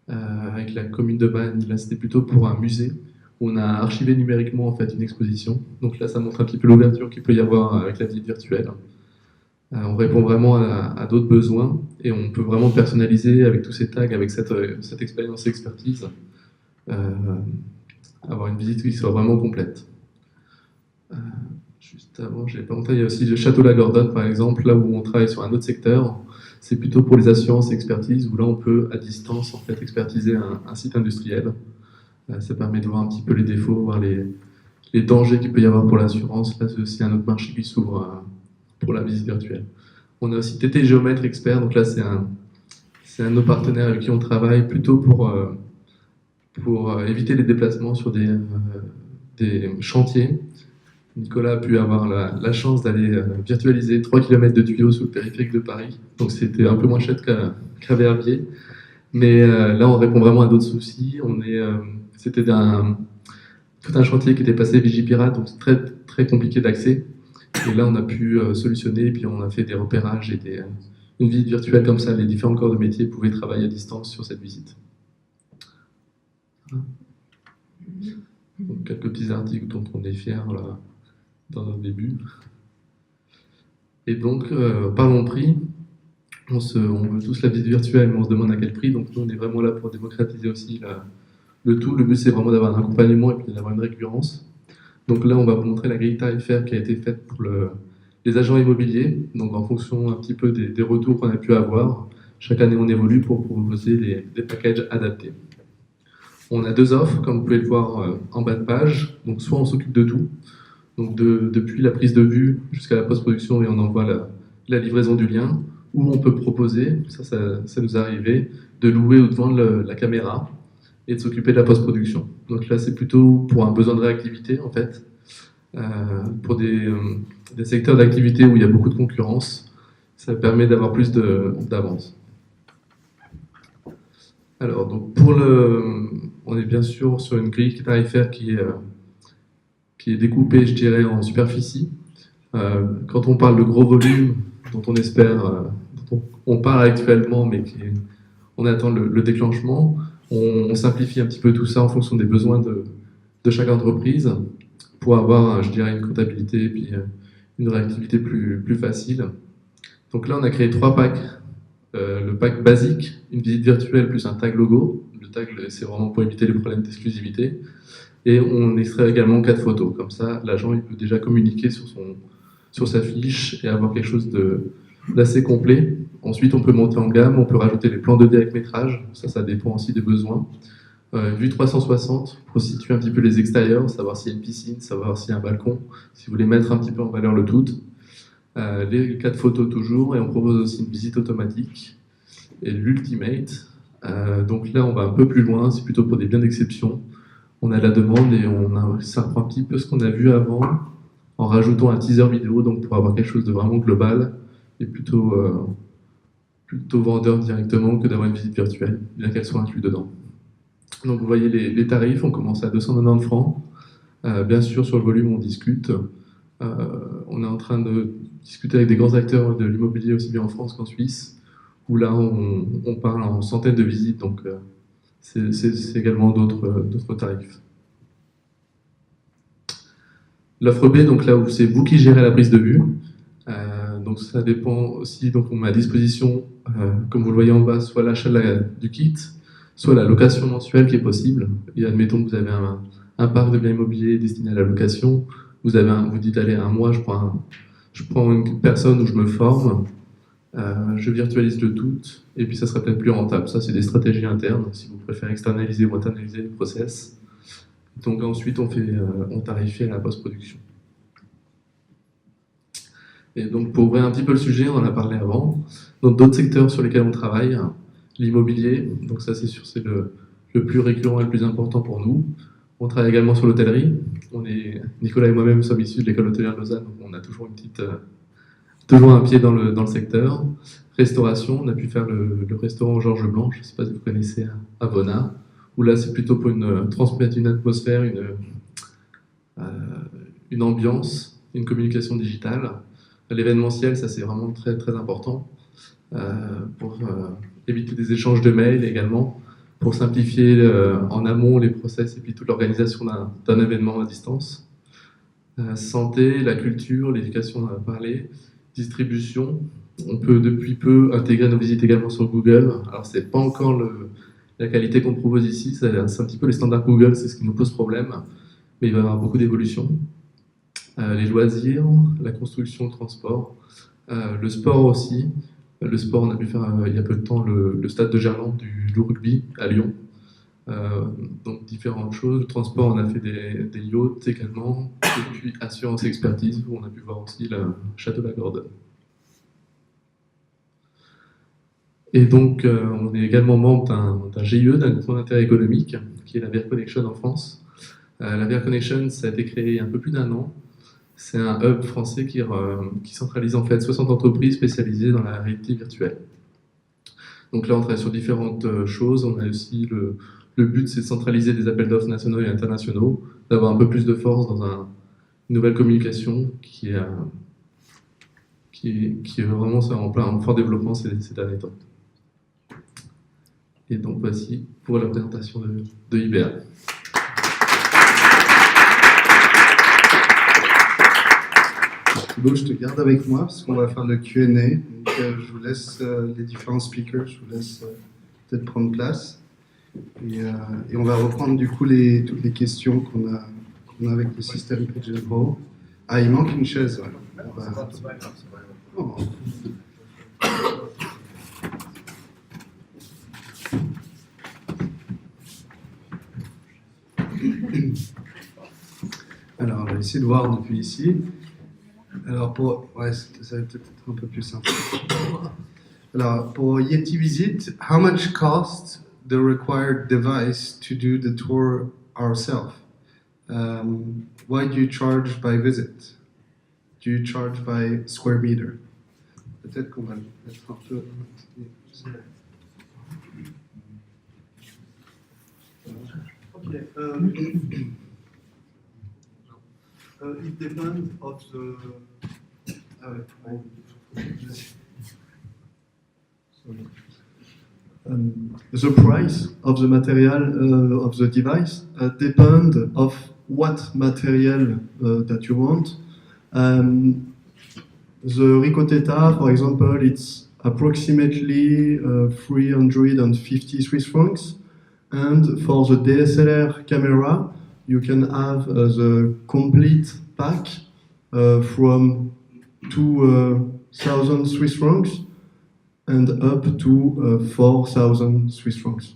Avec la commune de Bâle, là c'était plutôt pour un musée où on a archivé numériquement en fait une exposition. Donc là ça montre un petit peu l'ouverture qu'il peut y avoir avec la visite virtuelle. On répond vraiment à d'autres besoins et on peut vraiment personnaliser avec tous ces tags, avec cette expérience et expertise. Avoir une visite qui soit vraiment complète. Juste avant, je l'ai pas montré, il y a aussi le Château La Gordonne par exemple, là où on travaille sur un autre secteur. C'est plutôt pour les assurances et expertises, où là on peut à distance en fait expertiser un site industriel. Ça permet de voir un petit peu les défauts, voir les dangers qu'il peut y avoir pour l'assurance. Là c'est aussi un autre marché qui s'ouvre pour la visite virtuelle. On a aussi TT Géomètre Expert, donc là c'est un de nos partenaires avec qui on travaille plutôt pour éviter les déplacements sur des chantiers. Nicolas a pu avoir la chance d'aller virtualiser 3 km de tuyaux sous le périphérique de Paris, donc c'était un peu moins cher qu'à Verviers. Mais là, on répond vraiment à d'autres soucis. C'était tout un chantier qui était passé Vigipirate, donc c'est très, très compliqué d'accès. Et là, on a pu solutionner, et puis on a fait des repérages et une visite virtuelle comme ça. Les différents corps de métier pouvaient travailler à distance sur cette visite. Donc, quelques petits articles dont on est fiers là, dans notre début. Et donc, parlons prix. On veut tous la visite virtuelle, mais on se demande à quel prix. Donc, nous, on est vraiment là pour démocratiser aussi le tout. Le but, c'est vraiment d'avoir un accompagnement et puis d'avoir une récurrence. Donc là, on va vous montrer la grille tarifaire qui a été faite pour les agents immobiliers. Donc, en fonction un petit peu des retours qu'on a pu avoir, chaque année, on évolue pour proposer des packages adaptés. On a 2 offres, comme vous pouvez le voir en bas de page. Donc, soit on s'occupe de tout. Donc depuis la prise de vue jusqu'à la post-production et on envoie la livraison du lien, ou on peut proposer, ça nous est arrivé, de louer ou de vendre la caméra et de s'occuper de la post-production. Donc là c'est plutôt pour un besoin de réactivité en fait, pour des secteurs d'activité où il y a beaucoup de concurrence, ça permet d'avoir plus d'avance. Alors donc on est bien sûr sur une grille tarifaire qui est découpé, je dirais, en superficie. Quand on parle de gros volumes, dont on espère, dont on parle actuellement, mais on attend le déclenchement, on simplifie un petit peu tout ça en fonction des besoins de chaque entreprise pour avoir, je dirais, une comptabilité et puis une réactivité plus facile. Donc là, on a créé 3 packs. Le pack basique, une visite virtuelle plus un tag logo. Le tag, c'est vraiment pour éviter les problèmes d'exclusivité. Et on extrait également 4 photos. Comme ça, l'agent il peut déjà communiquer sur sa fiche et avoir quelque chose d'assez complet. Ensuite, on peut monter en gamme, on peut rajouter les plans 2D avec métrage. Ça dépend aussi des besoins. Vue 360, pour situer un petit peu les extérieurs, savoir s'il y a une piscine, savoir s'il y a un balcon, si vous voulez mettre un petit peu en valeur le tout. les cas de photos toujours, et on propose aussi une visite automatique et l'ultimate. Donc là, on va un peu plus loin, c'est plutôt pour des biens d'exception. On a la demande et ça reprend un petit peu ce qu'on a vu avant en rajoutant un teaser vidéo, donc pour avoir quelque chose de vraiment global et plutôt vendeur directement que d'avoir une visite virtuelle, bien qu'elle soit inclue dedans. Donc vous voyez les tarifs, on commence à 290 francs. Bien sûr, sur le volume, on discute. On est en train de discuter avec des grands acteurs de l'immobilier, aussi bien en France qu'en Suisse, où là, on parle en centaines de visites, donc c'est également d'autres tarifs. L'offre B, donc là où c'est vous qui gérez la prise de vue. Donc ça dépend aussi, donc on met à disposition, comme vous le voyez en bas, soit l'achat du kit, soit la location mensuelle qui est possible. Et admettons que vous avez un parc de biens immobiliers destiné à la location, vous dites allez, un mois, je prends une personne où je me forme, je virtualise le tout, et puis ça sera peut-être plus rentable. Ça, c'est des stratégies internes, si vous préférez externaliser ou internaliser les process. Donc ensuite, on tarifie à la post-production. Et donc pour ouvrir un petit peu le sujet, on en a parlé avant. Donc d'autres secteurs sur lesquels on travaille, l'immobilier, donc ça c'est sûr, c'est le plus récurrent et le plus important pour nous. On travaille également sur l'hôtellerie. Nicolas et moi-même sommes issus de l'école hôtelière de Lausanne, donc on a toujours toujours un pied dans le secteur. Restauration, on a pu faire le restaurant Georges Blanc, je ne sais pas si vous connaissez, à Vona, où là c'est plutôt pour transmettre une atmosphère, une ambiance, une communication digitale. L'événementiel, ça c'est vraiment très très important pour éviter des échanges de mails également, pour simplifier en amont les process et puis toute l'organisation d'un événement à distance. Santé, la culture, l'éducation, on en a parlé. Distribution, on peut depuis peu intégrer nos visites également sur Google. Alors c'est pas encore la qualité qu'on propose ici, c'est un petit peu les standards Google, c'est ce qui nous pose problème, mais il va y avoir beaucoup d'évolutions. Les loisirs, la construction, le transport, le sport aussi. Le sport, on a pu faire il y a peu de temps le stade de Gerland du rugby à Lyon. Donc différentes choses. Le transport, on a fait des yachts également. Et puis assurance et expertise, où on a pu voir aussi le château La Gordonne. Et donc, on est également membre d'un GIE, d'un groupe d'intérêt économique, qui est la VR Connection en France. La VR Connection, ça a été créé il y a un peu plus d'1 an. C'est un hub français qui centralise en fait 60 entreprises spécialisées dans la réalité virtuelle. Donc là, on travaille sur différentes choses. On a aussi le but, c'est de centraliser des appels d'offres nationaux et internationaux, d'avoir un peu plus de force dans une nouvelle communication qui est vraiment en fort développement ces derniers temps. Et donc voici pour la présentation de IBA. Thibaut, je te garde avec moi parce qu'on va faire le Q&A. Donc, je vous laisse les différents speakers, je vous laisse peut-être prendre place. Et on va reprendre du coup toutes les questions qu'on a avec le système Pigeonhole. Ah, il manque une chaise. Ouais. Oh. Alors, on va essayer de voir depuis ici. Alors, ça va peut-être être un peu plus simple. Alors, pour Yeti Visit, how much cost the required device to do the tour ourselves? Why do you charge by visit? Do you charge by square meter? Peut-être qu'on va le mettre un peu. Okay. It depends of the. The price of the material of the device depend of what material that you want. The Ricoh Theta, for example, it's approximately 350 Swiss francs. And for the DSLR camera, you can have the complete pack from 2,000 Swiss francs and up to 4,000 Swiss francs.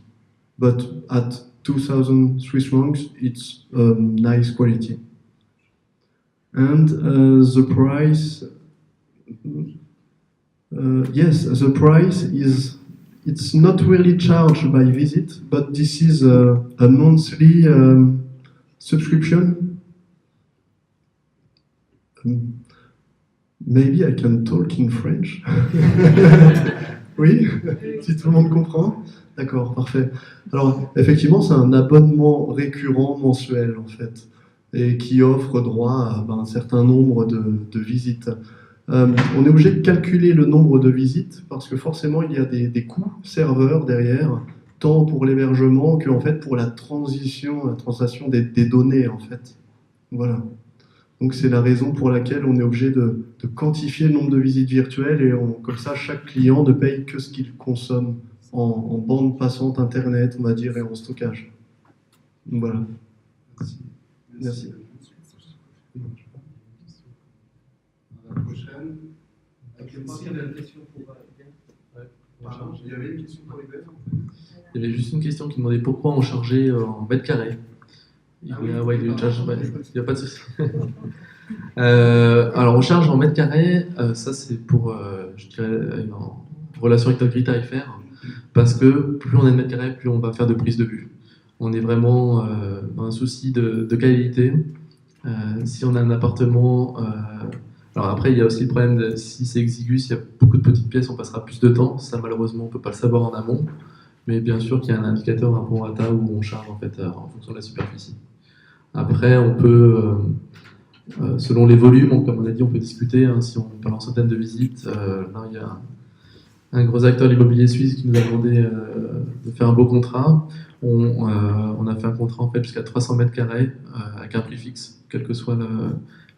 But at 2,000 Swiss francs, it's nice quality. And the price Yes, the price is, it's not really charged by visit, but this is a monthly subscription. Maybe I can talk in French. Oui, si tout le monde comprend. D'accord, parfait. Alors, effectivement, c'est un abonnement récurrent mensuel, en fait, et qui offre droit à un certain nombre de visites. On est obligé de calculer le nombre de visites, parce que forcément, il y a des coûts serveurs derrière, tant pour l'hébergement que, en fait, pour la translation des données, en fait. Voilà. Donc c'est la raison pour laquelle on est obligé de quantifier le nombre de visites virtuelles et comme ça chaque client ne paye que ce qu'il consomme en bande passante internet, on va dire, et en stockage. Donc voilà. Merci. La prochaine. Pardon, il y avait une question pour Hubert. Il y avait juste une question qui demandait pourquoi on chargeait en mètres carrés. Il n'y a pas de souci. Alors on charge en mètres carrés, ça c'est pour, je dirais, en relation avec notre grille tarifaire, parce que plus on a de mètres carrés, plus on va faire de prise de vue. On est vraiment dans un souci de qualité. Si on a un appartement, alors après il y a aussi le problème de si c'est exigu, s'il y a beaucoup de petites pièces, on passera plus de temps. Ça malheureusement on ne peut pas le savoir en amont, mais bien sûr qu'il y a un indicateur, un bon rata où on charge en fait en fonction de la superficie. Après on peut selon les volumes, comme on a dit, on peut discuter. Si on parle en centaines de visites, là il y a un gros acteur de l'immobilier suisse qui nous a demandé de faire un beau contrat. On a fait un contrat en fait jusqu'à 300 mètres carrés avec un prix fixe, quelle que soit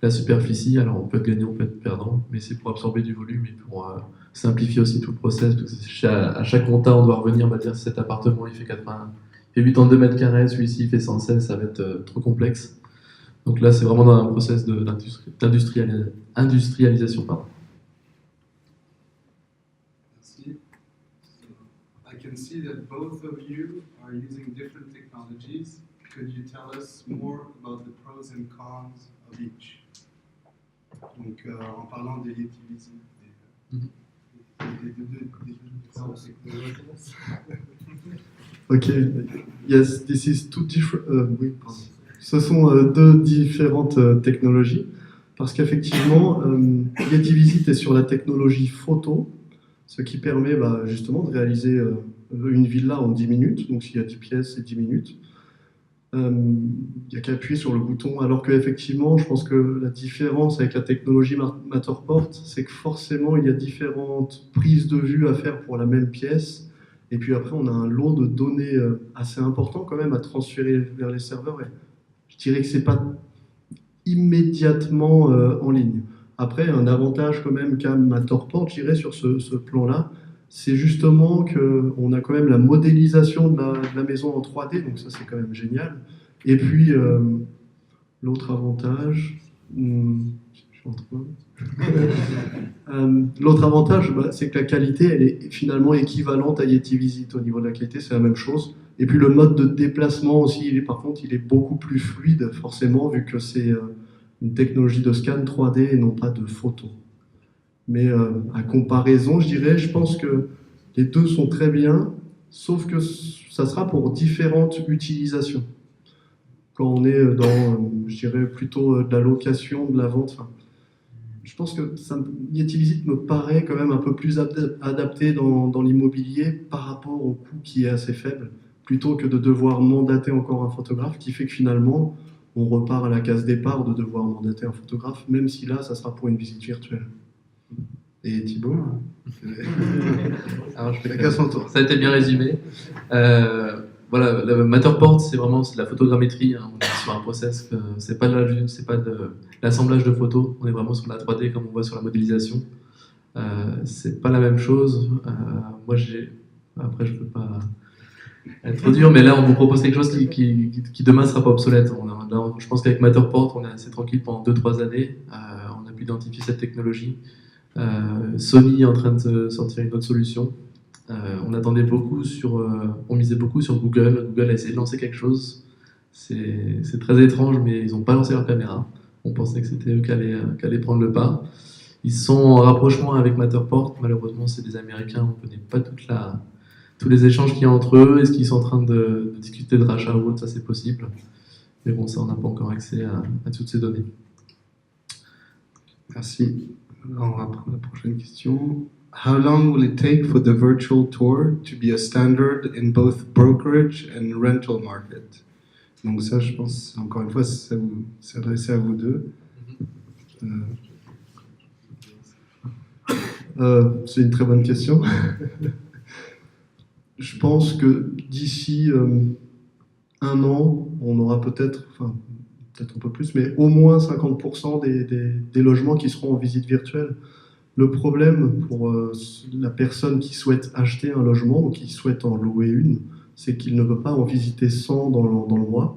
la superficie. Alors on peut être gagnant, on peut être perdant, mais c'est pour absorber du volume et pour simplifier aussi tout le process. Parce que à chaque contrat, on doit revenir, on va dire cet appartement il fait 82 mètres carrés, celui-ci il fait 116, ça va être trop complexe. Donc là, c'est vraiment dans un process d'industrialisation. Merci. I can see that both of you are using different technologies. Could you tell us more about the pros and cons of each? Donc, en parlant des Yetivisit, des différentes technologies. Okay. Yes, this is two different. Oui, pardon. Ce sont deux différentes technologies, parce qu'effectivement, Yetivisit est sur la technologie photo, ce qui permet justement de réaliser une villa en 10 minutes, donc s'il y a 10 pièces, c'est 10 minutes. Il n'y a qu'à appuyer sur le bouton, alors qu'effectivement, je pense que la différence avec la technologie Matterport, c'est que forcément, il y a différentes prises de vue à faire pour la même pièce, et puis après, on a un lot de données assez important quand même à transférer vers les serveurs. Je dirais que c'est pas immédiatement en ligne. Après, un avantage quand même qu'a Matterport, je dirais, sur ce plan-là, c'est justement qu'on a quand même la modélisation de la maison en 3D, donc ça c'est quand même génial. Et puis, l'autre avantage, l'autre avantage, c'est que la qualité, elle est finalement équivalente à Yetivisit au niveau de la qualité, c'est la même chose. Et puis le mode de déplacement aussi, par contre, il est beaucoup plus fluide, forcément, vu que c'est une technologie de scan 3D et non pas de photo. Mais à comparaison, je dirais, je pense que les deux sont très bien, sauf que ça sera pour différentes utilisations. Quand on est dans, je dirais, plutôt de la location, de la vente, je pense que Yetivisit me paraît quand même un peu plus adapté dans l'immobilier par rapport au coût qui est assez faible, plutôt que de devoir mandater encore un photographe, qui fait que finalement, on repart à la case départ de devoir mandater un photographe, même si là, ça sera pour une visite virtuelle. Et Thibaut, alors, à son tour. Ça a été bien résumé. Voilà, le Matterport, c'est vraiment de la photogrammétrie. On est sur un process, c'est pas de l'assemblage de photos. On est vraiment sur la 3D comme on voit sur la modélisation. C'est pas la même chose. Après, je peux pas être trop dur, mais là, on vous propose quelque chose qui demain sera pas obsolète. Je pense qu'avec Matterport, on est assez tranquille pendant 2-3 années. On a pu identifier cette technologie. Sony est en train de sortir une autre solution. On attendait beaucoup on misait beaucoup sur Google. Google a essayé de lancer quelque chose. C'est très étrange, mais ils n'ont pas lancé leur caméra. On pensait que c'était eux qui allaient prendre le pas. Ils sont en rapprochement avec Matterport. Malheureusement, c'est des Américains, on ne connaît pas tous les échanges qu'il y a entre eux. Est-ce qu'ils sont en train de discuter de rachat ou autre? Ça, c'est possible. Mais bon, ça, on n'a pas encore accès à toutes ces données. Merci. Alors, on va prendre la prochaine question. How long will it take for the virtual tour to be a standard in both brokerage and rental market? Donc ça, je pense, encore une fois, c'est adressé à vous deux. C'est une très bonne question. Je pense que d'ici un an, on aura peut-être un peu plus, mais au moins 50% des logements qui seront en visite virtuelle. Le problème pour la personne qui souhaite acheter un logement ou qui souhaite en louer une, c'est qu'il ne peut pas en visiter 100 dans le mois.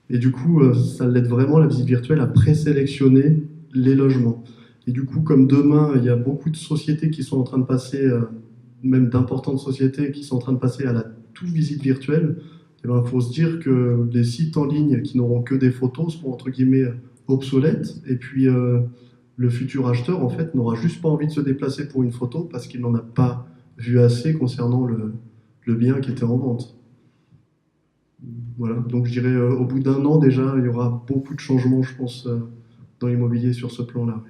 Et du coup, ça l'aide vraiment, la visite virtuelle, à présélectionner les logements. Et du coup, comme demain, il y a beaucoup de sociétés qui sont en train de passer, même d'importantes sociétés qui sont en train de passer à la toute visite virtuelle, il faut se dire que les sites en ligne qui n'auront que des photos seront entre guillemets obsolètes. Et puis, le futur acheteur, en fait, n'aura juste pas envie de se déplacer pour une photo parce qu'il n'en a pas vu assez concernant le bien qui était en vente. Voilà, donc je dirais au bout d'un an déjà, il y aura beaucoup de changements, je pense, dans l'immobilier sur ce plan-là.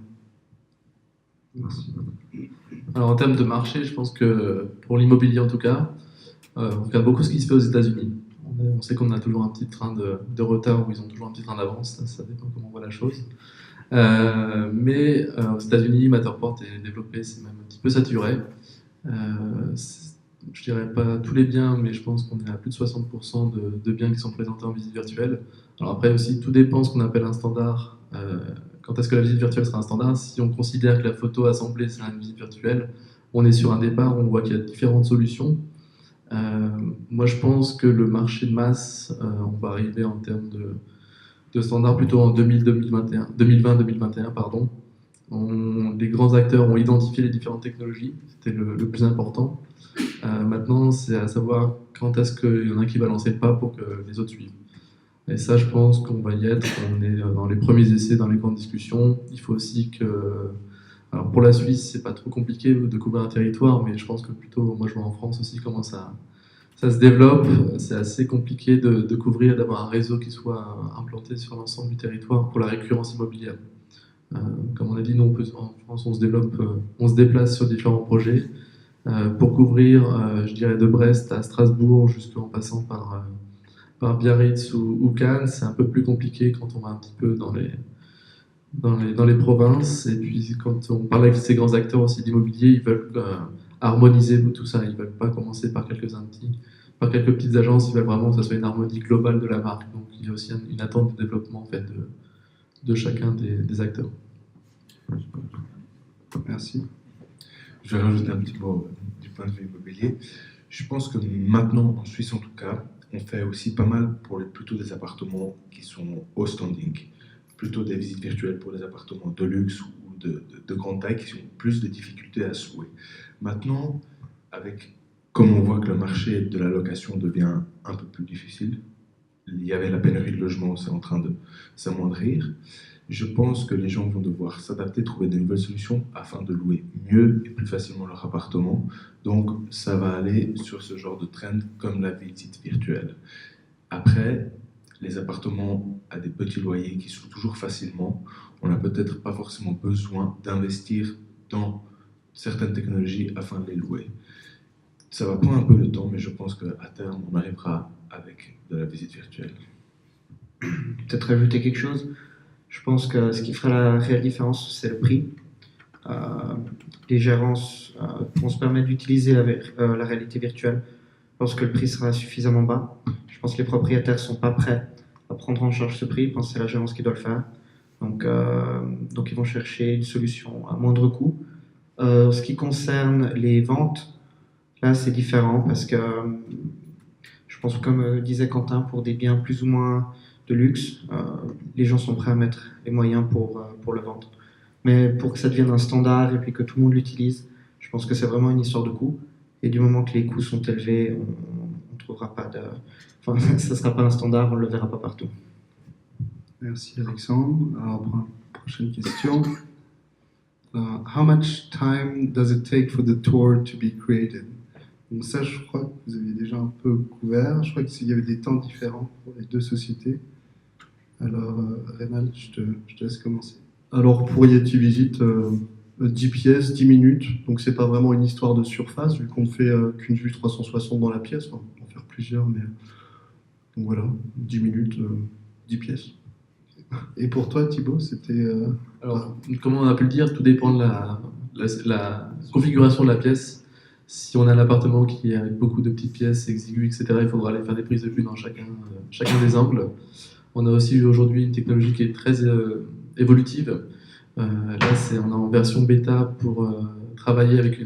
Merci. Alors en termes de marché, je pense que pour l'immobilier en tout cas, on regarde beaucoup ce qui se fait aux États-Unis. On sait qu'on a toujours un petit train de retard, ou ils ont toujours un petit train d'avance, ça dépend comment on voit la chose. Mais aux États-Unis, Matterport est développé, c'est même un petit peu saturé. Je dirais pas tous les biens, mais je pense qu'on est à plus de 60% de biens qui sont présentés en visite virtuelle. Alors après aussi, tout dépend de ce qu'on appelle un standard. Quand est-ce que la visite virtuelle sera un standard? Si on considère que la photo assemblée c'est une visite virtuelle, on est sur un départ, on voit qu'il y a différentes solutions. Moi je pense que le marché de masse, on va arriver en termes de standard plutôt en 2020-2021, pardon. Les grands acteurs ont identifié les différentes technologies, c'était le plus important. Maintenant, c'est à savoir quand est-ce qu'il y en a qui va lancer le pas pour que les autres suivent. Et ça, je pense qu'on va y être. On est dans les premiers essais, dans les grandes discussions. Il faut aussi que... Alors pour la Suisse, c'est pas trop compliqué de couvrir un territoire, mais je pense que plutôt, moi je vois en France aussi comment ça se développe. C'est assez compliqué de couvrir, d'avoir un réseau qui soit implanté sur l'ensemble du territoire pour la récurrence immobilière. Comme on a dit, nous, en France, on se développe, on se déplace sur différents projets. Pour couvrir, je dirais, de Brest à Strasbourg, jusqu'en passant par Biarritz ou Cannes, c'est un peu plus compliqué quand on va un petit peu dans les provinces. Et puis quand on parle avec ces grands acteurs aussi d'immobilier, ils veulent harmoniser tout ça. Ils ne veulent pas commencer par quelques petites agences, ils veulent vraiment que ça soit une harmonie globale de la marque. Donc il y a aussi une attente de développement en fait, de chacun des acteurs. Merci. Je vais rajouter un petit mot du point de vue immobilier. Je pense que maintenant, en Suisse en tout cas, on fait aussi pas mal pour plutôt des appartements qui sont au standing, plutôt des visites virtuelles pour des appartements de luxe ou de grande taille qui ont plus de difficultés à se louer. Maintenant, comme on voit que le marché de la location devient un peu plus difficile, il y avait la pénurie de logements, c'est en train de s'amoindrir. Je pense que les gens vont devoir s'adapter, trouver de nouvelles solutions afin de louer mieux et plus facilement leur appartement. Donc, ça va aller sur ce genre de trend comme la visite virtuelle. Après, les appartements à des petits loyers qui sont toujours facilement, on n'a peut-être pas forcément besoin d'investir dans certaines technologies afin de les louer. Ça va prendre un peu de temps, mais je pense qu'à terme, on arrivera avec de la visite virtuelle. Peut-être ajouter quelque chose. Je pense que ce qui fera la réelle différence, c'est le prix. Les gérances vont se permettre d'utiliser la réalité virtuelle lorsque le prix sera suffisamment bas. Je pense que les propriétaires ne sont pas prêts à prendre en charge ce prix. Je pense que c'est la gérance qui doit le faire. Donc ils vont chercher une solution à moindre coût. Ce qui concerne les ventes, là c'est différent parce que je pense, comme disait Quentin, pour des biens plus ou moins de luxe, les gens sont prêts à mettre les moyens pour le vendre. Mais pour que ça devienne un standard et puis que tout le monde l'utilise, je pense que c'est vraiment une histoire de coût. Et du moment que les coûts sont élevés, on trouvera pas Enfin, ça ne sera pas un standard, on ne le verra pas partout. Merci Alexandre. Alors, prochaine question. How much time does it take for the tour to be created? Donc ça, je crois que vous aviez déjà un peu couvert. Je crois qu'il y avait des temps différents pour les deux sociétés. Alors, Reynald, je te laisse commencer. Alors pour Yeti Visit, 10 pièces, 10 minutes, donc c'est pas vraiment une histoire de surface, vu qu'on ne fait qu'une vue 360 dans la pièce, on peut en faire plusieurs, mais donc voilà, 10 minutes, 10 pièces. Et pour toi, Thibaut, c'était... Alors, comme on a pu le dire, tout dépend de la configuration de la pièce. Si on a un appartement qui a beaucoup de petites pièces exiguës, etc., il faudra aller faire des prises de vue dans chacun des angles. On a aussi aujourd'hui une technologie qui est très évolutive. Là, on est en version bêta pour travailler avec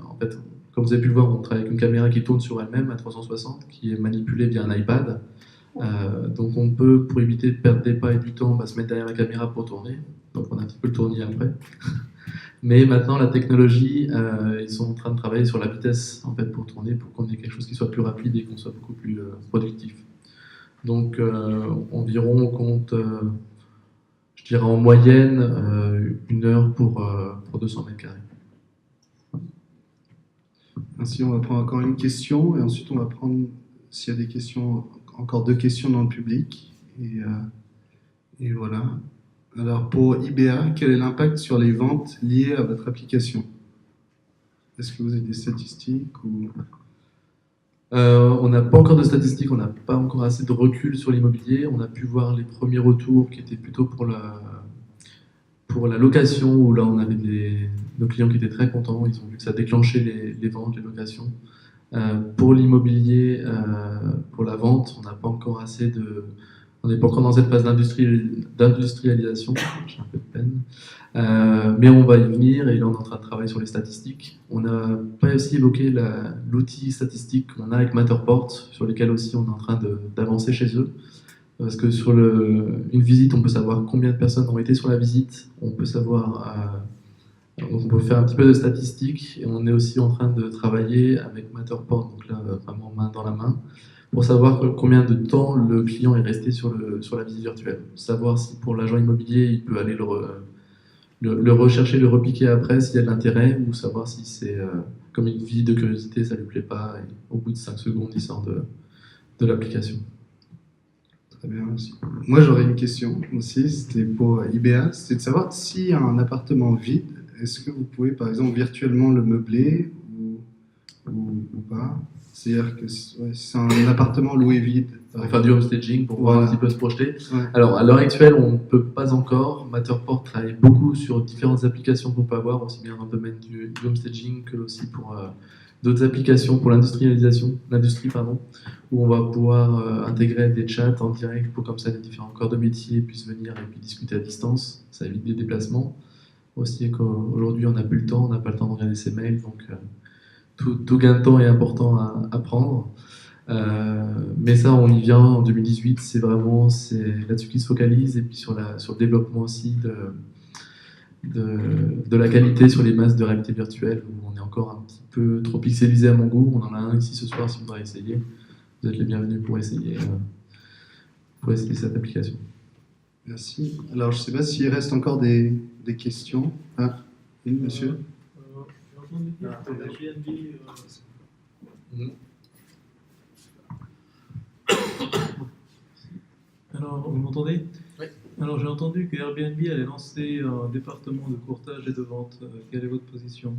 en fait, comme vous avez pu le voir, on travaille avec une caméra qui tourne sur elle-même à 360, qui est manipulée via un iPad. Donc on peut, pour éviter de perdre des pas et du temps, se mettre derrière la caméra pour tourner. Donc on a un petit peu le tournis après. Mais maintenant, la technologie, ils sont en train de travailler sur la vitesse en fait, pour tourner, pour qu'on ait quelque chose qui soit plus rapide et qu'on soit beaucoup plus productif. Donc environ, on compte, je dirais en moyenne, 1 heure pour 200 mètres carrés. Ainsi, on va prendre encore une question, et ensuite on va prendre, s'il y a des questions, encore 2 questions dans le public. Et voilà. Alors pour IBA, quel est l'impact sur les ventes liées à votre application? Est-ce que vous avez des statistiques ou... On n'a pas encore de statistiques, on n'a pas encore assez de recul sur l'immobilier. On a pu voir les premiers retours qui étaient plutôt pour la location, où là on avait nos clients qui étaient très contents, ils ont vu que ça déclenchait les ventes, les locations. Pour l'immobilier, pour la vente, on n'a pas encore assez de... On n'est pas encore dans cette phase d'industrialisation, j'ai un peu de peine. Mais on va y venir et là on est en train de travailler sur les statistiques. On n'a pas aussi évoqué l'outil statistique qu'on a avec Matterport, sur lequel aussi on est en train d'avancer chez eux. Parce que sur une visite, on peut savoir combien de personnes ont été sur la visite, on peut savoir... on peut faire un petit peu de statistiques et on est aussi en train de travailler avec Matterport, donc là vraiment main dans la main, pour savoir combien de temps le client est resté sur la visite virtuelle. Savoir si pour l'agent immobilier, il peut aller le rechercher, le repiquer après s'il y a de l'intérêt, ou savoir si c'est comme une visite de curiosité, ça lui plaît pas, et au bout de 5 secondes, il sort de l'application. Très bien, merci. Moi j'aurais une question aussi, c'était pour IBA, c'était de savoir s'il y a un appartement vide, est-ce que vous pouvez par exemple virtuellement le meubler ou pas? C'est-à-dire que si c'est un appartement loué vide. On va faire du home staging pour voir un petit peu se projeter. Ouais. Alors, à l'heure actuelle, on ne peut pas encore. Matterport travaille beaucoup sur différentes applications qu'on peut avoir, aussi bien dans le domaine du home staging que aussi pour d'autres applications pour l'industrie, où on va pouvoir intégrer des chats en direct pour comme ça les différents corps de métier puissent venir et puis discuter à distance. Ça évite des déplacements. Aussi qu'aujourd'hui, on n'a plus le temps, on n'a pas le temps de regarder ses mails, donc tout gain de temps est important à prendre. Mais ça, on y vient en 2018, c'est là-dessus qu'ils se focalisent, et puis sur le développement aussi de la qualité sur les masques de réalité virtuelle, où on est encore un petit peu trop pixelisé à mon goût. On en a un ici ce soir si vous voudrez essayer. Vous êtes les bienvenus pour essayer cette application. Merci. Alors je ne sais pas s'il reste encore des questions. Ah, oui, monsieur. J'ai entendu dire que Airbnb... Alors, vous m'entendez? Oui. Alors, j'ai entendu que Airbnb allait lancer un département de courtage et de vente. Quelle est votre position?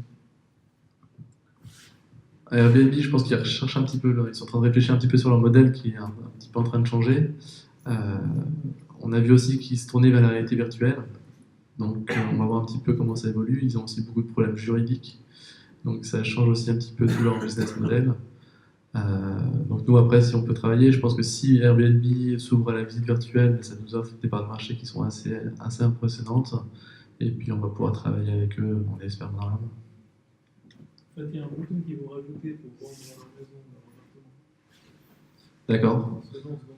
Airbnb, je pense qu'ils recherchent un petit peu, ils sont en train de réfléchir un petit peu sur leur modèle qui est un petit peu en train de changer. On a vu aussi qu'ils se tournaient vers la réalité virtuelle. Donc, on va voir un petit peu comment ça évolue. Ils ont aussi beaucoup de problèmes juridiques. Donc, ça change aussi un petit peu tout leur business model. Donc nous après, si on peut travailler, je pense que si Airbnb s'ouvre à la visite virtuelle, ça nous offre des parts de marché qui sont assez impressionnantes, et puis on va pouvoir travailler avec eux, on l'espère dans la main. En fait, il y a un bouton qui vont rajouter pour vendre leur maison, leur appartement. D'accord. Donc ça comprend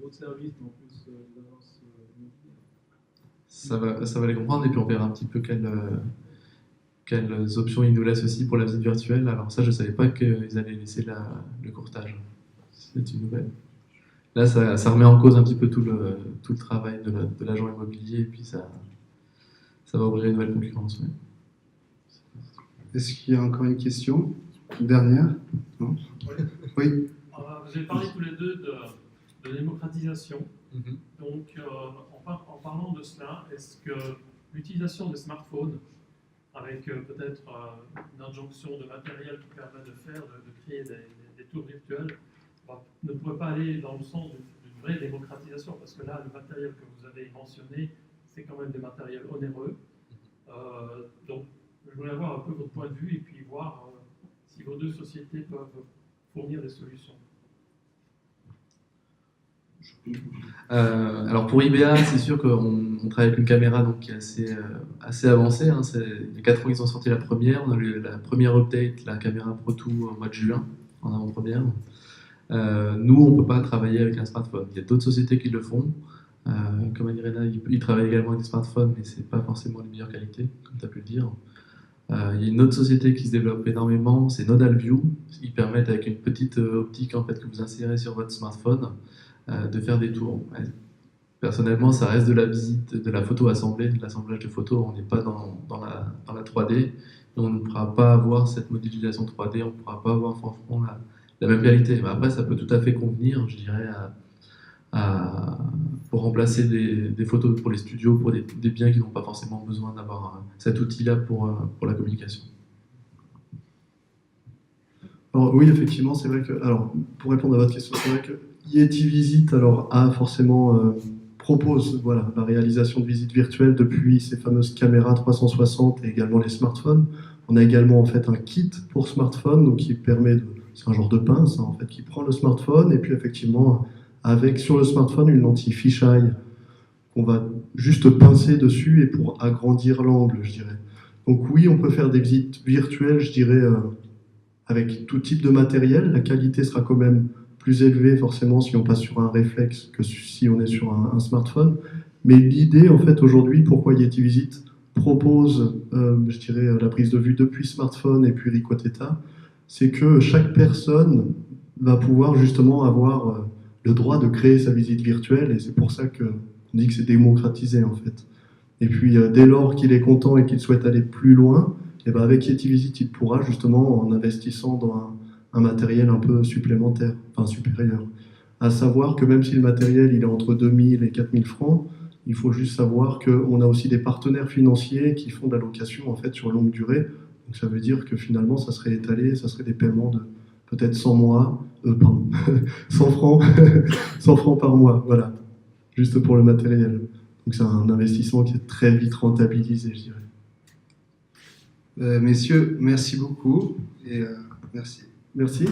votre service, mais en plus l'agence immobilière. Ça va les comprendre, et puis on verra un petit peu quelles options ils nous laissent aussi pour la visite virtuelle. Alors ça, je ne savais pas qu'ils allaient laisser le courtage. C'est une nouvelle. Là, ça remet en cause un petit peu tout le travail de l'agent immobilier, et puis ça ça va ouvrir une nouvelle concurrence. Ouais. Est-ce qu'il y a encore une question? Une dernière? Non? Oui. Vous avez parlé tous les deux de démocratisation. Donc, en parlant de cela, est-ce que l'utilisation des smartphones, avec peut-être une injonction de matériel qui permet de créer des tours virtuels, ne pourrait pas aller dans le sens d'une vraie démocratisation? Parce que là, le matériel que vous avez mentionné, c'est quand même des matériels onéreux. Donc, je voulais avoir un peu votre point de vue et puis voir si vos deux sociétés peuvent fournir des solutions. Alors pour IBA, c'est sûr qu'on travaille avec une caméra donc, qui est assez avancée. Hein. Il y a 4 ans qu'ils ont sorti la première. On a eu la première update, la caméra Pro 2 au mois de juin, en avant-première. Nous, on ne peut pas travailler avec un smartphone. Il y a d'autres sociétés qui le font. Comme Anirena, ils travaillent également avec des smartphones, mais ce n'est pas forcément de meilleure qualité, comme tu as pu le dire. Il y a une autre société qui se développe énormément, c'est NodalView. Ils permettent avec une petite optique en fait, que vous insérez sur votre smartphone de faire des tours. Personnellement, ça reste de la visite, de la photo assemblée, de l'assemblage de photos. On n'est pas dans la 3D. Et on ne pourra pas avoir cette modélisation 3D, on ne pourra pas avoir franchement la même qualité. Mais après, ça peut tout à fait convenir, je dirais, pour remplacer des photos pour les studios, pour des biens qui n'ont pas forcément besoin d'avoir cet outil-là pour la communication. Alors, oui, effectivement, c'est vrai que, alors, pour répondre à votre question, c'est vrai que Yeti Visit propose voilà, la réalisation de visites virtuelles depuis ces fameuses caméras 360 et également les smartphones. On a également en fait un kit pour smartphone, donc qui permet c'est un genre de pince hein, en fait, qui prend le smartphone et puis effectivement avec sur le smartphone une lentille fisheye qu'on va juste pincer dessus et pour agrandir l'angle, je dirais. Donc oui, on peut faire des visites virtuelles, je dirais, avec tout type de matériel. La qualité sera quand même plus élevée forcément si on passe sur un réflexe que si on est sur un smartphone. Mais l'idée, en fait, aujourd'hui, pourquoi Yeti Visit propose, je dirais, la prise de vue depuis smartphone et puis Ricoh Theta, c'est que chaque personne va pouvoir justement avoir le droit de créer sa visite virtuelle et c'est pour ça qu'on dit que c'est démocratisé, en fait. Et puis, dès lors qu'il est content et qu'il souhaite aller plus loin, et ben avec Yeti Visit, il pourra justement, en investissant dans un matériel un peu supplémentaire, enfin supérieur. À savoir que même si le matériel il est entre 2000 et 4000 francs, il faut juste savoir qu'on a aussi des partenaires financiers qui font de la location en fait, sur longue durée. Donc ça veut dire que finalement, ça serait étalé, ça serait des paiements de peut-être 100 mois, 100 francs, 100 francs par mois, voilà, juste pour le matériel. Donc c'est un investissement qui est très vite rentabilisé, je dirais. Messieurs, merci beaucoup et merci. Merci.